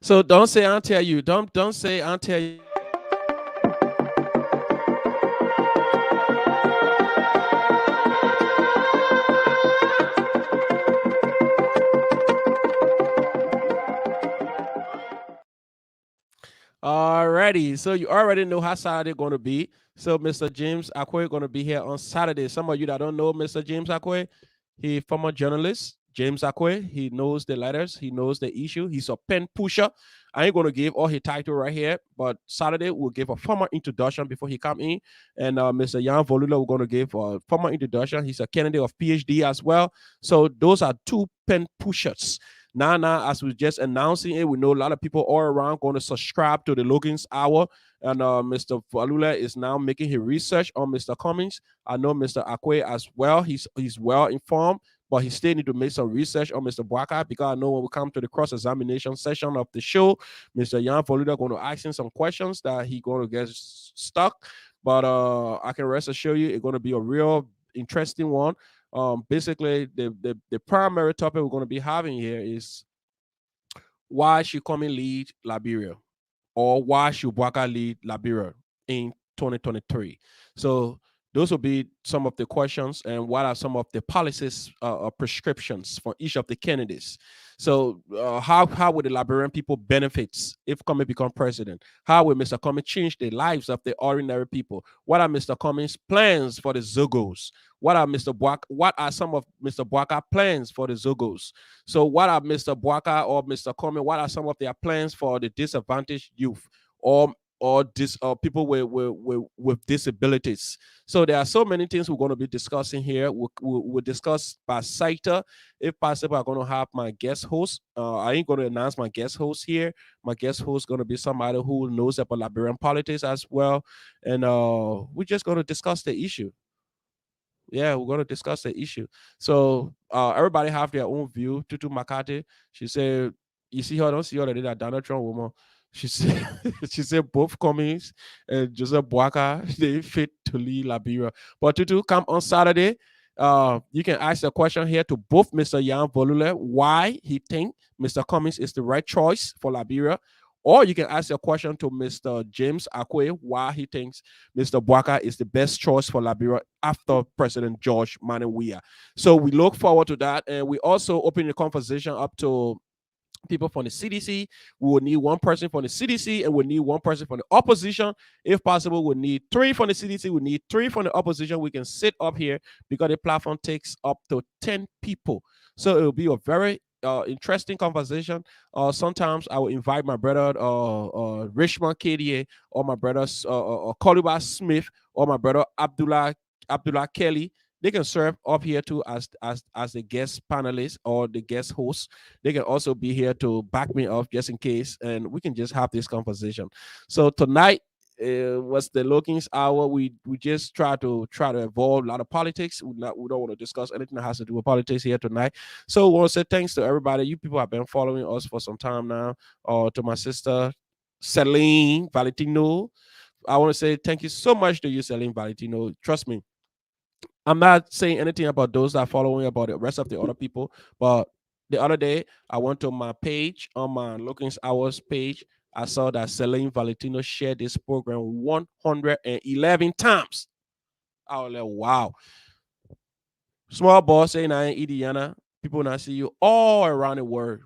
So don't say I'll tell you. Don't say I'll tell you. Don't say I'll tell you. Don't say I'll tell you. Alrighty, so you already know how Saturday going to be. So Mr. James Akwe going to be here on Saturday. Some of you that don't know Mr. James Akwe, he former journalist. James Akwe, he knows the letters, he knows the issue. He's a pen pusher. I ain't going to give all his title right here, but Saturday we'll give a formal introduction before he come in. And Mr. Jan Volula, we're going to give a formal introduction. He's a candidate of PhD as well. So those are two pen pushers. Now, as we just announcing it, we know a lot of people all around going to subscribe to the Logan's Hour. And Mr. Valula is now making his research on Mr. Cummings. I know Mr. Akwe as well. He's well informed, but he still need to make some research on Mr. Bwaka because I know when we come to the cross-examination session of the show, Mr. Jan Valula going to ask him some questions that he going to get stuck. But I can rest assure you it's going to be a real interesting one. Basically, the primary topic we're going to be having here is why should Coming lead Liberia, or why should Bwaka lead Liberia in 2023? So those will be some of the questions, and what are some of the policies prescriptions for each of the candidates. So how would the Liberian people benefits if Coming become president? How will Mr. Coming change the lives of the ordinary people? What are Mr. Cummings' plans for the Zogos? What are some of Mr. Bwaka plans for the Zogos? So what are Mr. Bwaka or Mr. Cummings? What are some of their plans for the disadvantaged youth or people with disabilities? So there are so many things we're going to be discussing here. We'll discuss by sector. If possible, I'm going to have my guest host. I ain't going to announce my guest host here. My guest host is going to be somebody who knows about Liberian politics as well. And we're just going to discuss the issue. Yeah, we're going to discuss the issue. So everybody have their own view. Tutu Makati, she said, you see her, don't see her that Donald Trump woman. She said, she said both Cummings and Joseph Boaka, they fit to lead Liberia. But Tutu, come on Saturday. You can ask a question here to both Mr. Jan Volule why he think Mr. Cummings is the right choice for Liberia, or you can ask a question to Mr. James Akwe why he thinks Mr. Bwaka is the best choice for Liberia after President George Manawia. So we look forward to that. And we also open the conversation up to people from the CDC. We will need one person from the CDC and we'll need one person from the opposition. If possible, we'll need three from the CDC. We need three from the opposition. We can sit up here because the platform takes up to 10 people. So it will be a very interesting conversation. Sometimes I will invite my brother Richmond KDA or my brother Koluba Smith or my brother Abdullah Kelly. They can serve up here too as the guest panelist or the guest host. They can also be here to back me up just in case, and we can just have this conversation. So tonight was the Lookings Hour. We just try to evolve a lot of politics. We don't want to discuss anything that has to do with politics here tonight. So we want to say thanks to everybody. You people have been following us for some time now. To my sister Celine Valentino, I want to say thank you so much to you, Celine Valentino. Trust me, I'm not saying anything about those that are following about the rest of the other people, but the other day I went to my page on my Lookings Hours page. I saw that Celine Valentino shared this program 111 times. I was like, wow. Small boss saying I ain't Indiana. People not see you all around the world.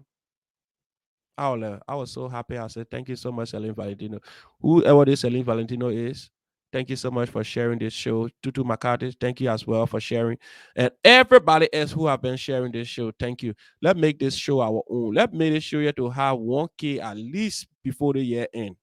I was so happy. I said, thank you so much, Celine Valentino. Whoever this Celine Valentino is, thank you so much for sharing this show. Tutu Makati, thank you as well for sharing. And everybody else who have been sharing this show, thank you. Let's make this show our own. Let's make this show here to have 1K at least before the year end.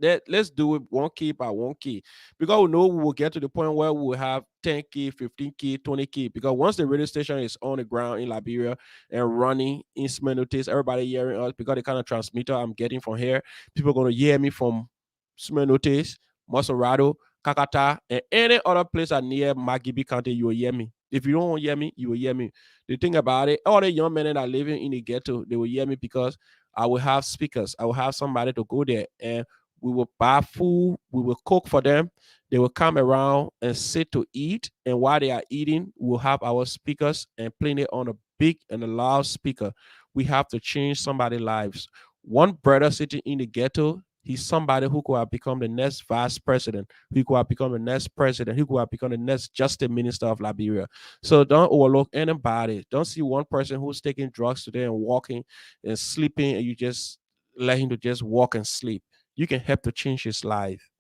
Let's do it 1K by 1K, because we know we will get to the point where we'll have 10K, 15K, 20K. Because once the radio station is on the ground in Liberia and running instrument notice, everybody hearing us because the kind of transmitter I'm getting from here, people are gonna hear me from instrument notice, Maserado, Kakata, and any other place near Magibi County. You will hear me. If you don't hear me, you will hear me. The thing about it, all the young men that are living in the ghetto, they will hear me because I will have speakers. I will have somebody to go there and we will buy food. We will cook for them. They will come around and sit to eat. And while they are eating, we'll have our speakers and playing it on a big and a loud speaker. We have to change somebody's lives. One brother sitting in the ghetto, he's somebody who could have become the next vice president, who could have become the next president, who could have become the next justice minister of Liberia. So don't overlook anybody. Don't see one person who's taking drugs today and walking and sleeping, and you just let him to just walk and sleep. You can help to change his life.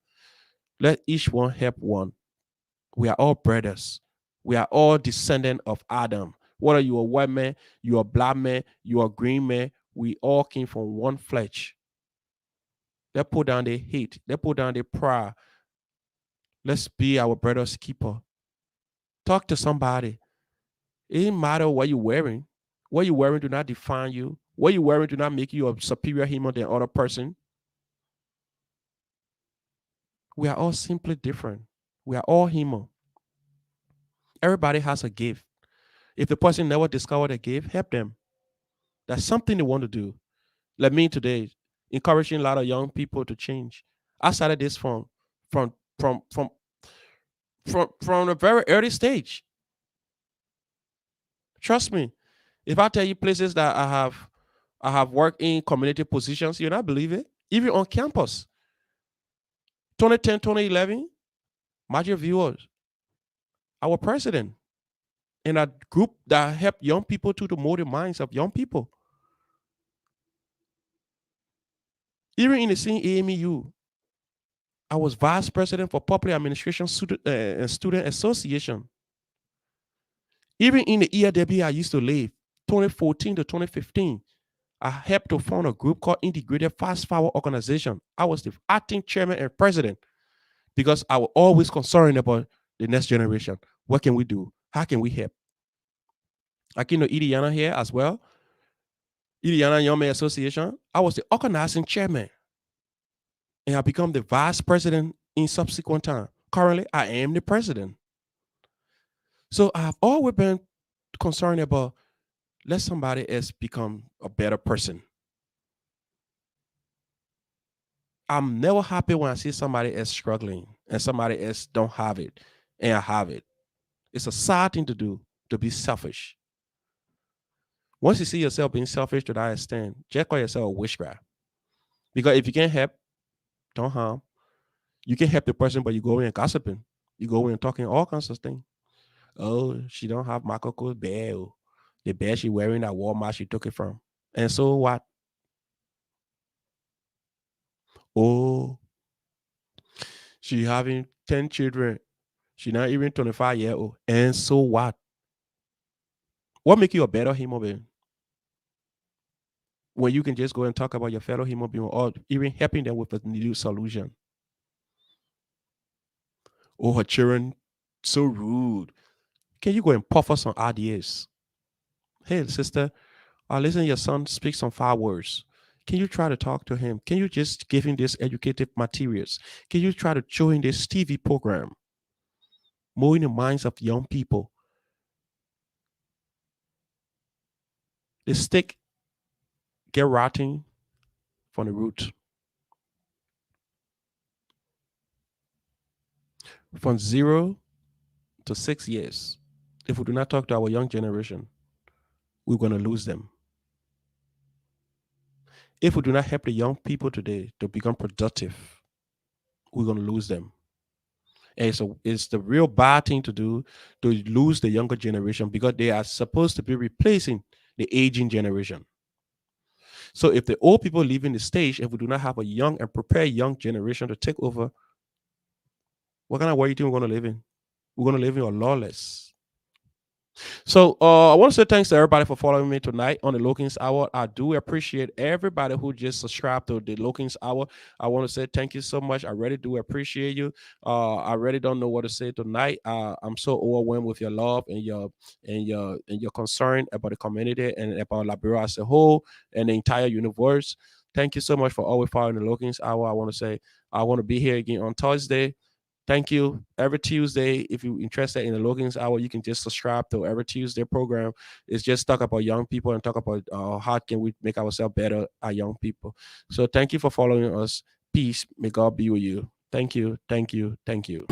Let each one help one. We are all brothers. We are all descendants of Adam. Whether you are white man, you are black man, you are green man, we all came from one flesh. They put down their hate. They put down their pride. Let's be our brother's keeper. Talk to somebody. It doesn't matter what you're wearing. What you're wearing do not define you. What you're wearing do not make you a superior human than other person. We are all simply different. We are all human. Everybody has a gift. If the person never discovered a gift, help them. That's something they want to do. Like me today, encouraging a lot of young people to change. I started this from from from from a very early stage. Trust me. If I tell you places that I have worked in community positions, you'll not believe it. Even on campus. 2010, 2011, Major Viewers, our president, in a group that helped young people to mold the minds of young people. Even in the same AMU, I was vice president for public administration and student association. Even in the ERW I used to live, 2014 to 2015, I helped to found a group called Integrated Fast Forward Organization. I was the acting chairman and president because I was always concerned about the next generation. What can we do? How can we help? I came to Indiana here as well, Indiana Young Men Association. I was the organizing chairman and I become the vice president in subsequent time. Currently, I am the president. So I've always been concerned about let somebody else become a better person. I'm never happy when I see somebody else struggling and somebody else don't have it and I have it. It's a sad thing to do to be selfish. Once you see yourself being selfish to that extent, just call yourself a witchcraft. Because if you can't help, don't harm. You can help the person, but you go in and gossiping. You go in and talking all kinds of things. Oh, she don't have Michael Kors bag. Oh, the bag she wearing at Walmart, she took it from. And so what? Oh, she having 10 children. She not even 25 years old. And so what? What make you a better human being? When you can just go and talk about your fellow human being or even helping them with a new solution. Oh, her children, so rude. Can you go and puff us some ideas? Hey, sister, listen, your son speaks some 5 words. Can you try to talk to him? Can you just give him this educative materials? Can you try to show him this TV program? Moving the minds of young people. The stick get rotting from the root. From 0 to 6 years, if we do not talk to our young generation, we're going to lose them. If we do not help the young people today to become productive, we're going to lose them. And so it's the real bad thing to do to lose the younger generation because they are supposed to be replacing the aging generation. So if the old people leaving the stage, if we do not have a young and prepared young generation to take over, what kind of world do you think we're going to live in? We're going to live in a lawless. So I want to say thanks to everybody for following me tonight on the Lokins Hour. I do appreciate everybody who just subscribed to the Lokins Hour. I want to say thank you so much. I really do appreciate you. I really don't know what to say tonight. I'm so overwhelmed with your love and your concern about the community and about Liberia as a whole and the entire universe. Thank you so much for always following the Lokins Hour. I want to say I want to be here again on Thursday. Thank you. Every Tuesday, if you're interested in the Logan's Hour, you can just subscribe to every Tuesday program. It's just talk about young people and talk about how can we make ourselves better as young people. So thank you for following us. Peace. May God be with you. Thank you. Thank you. Thank you.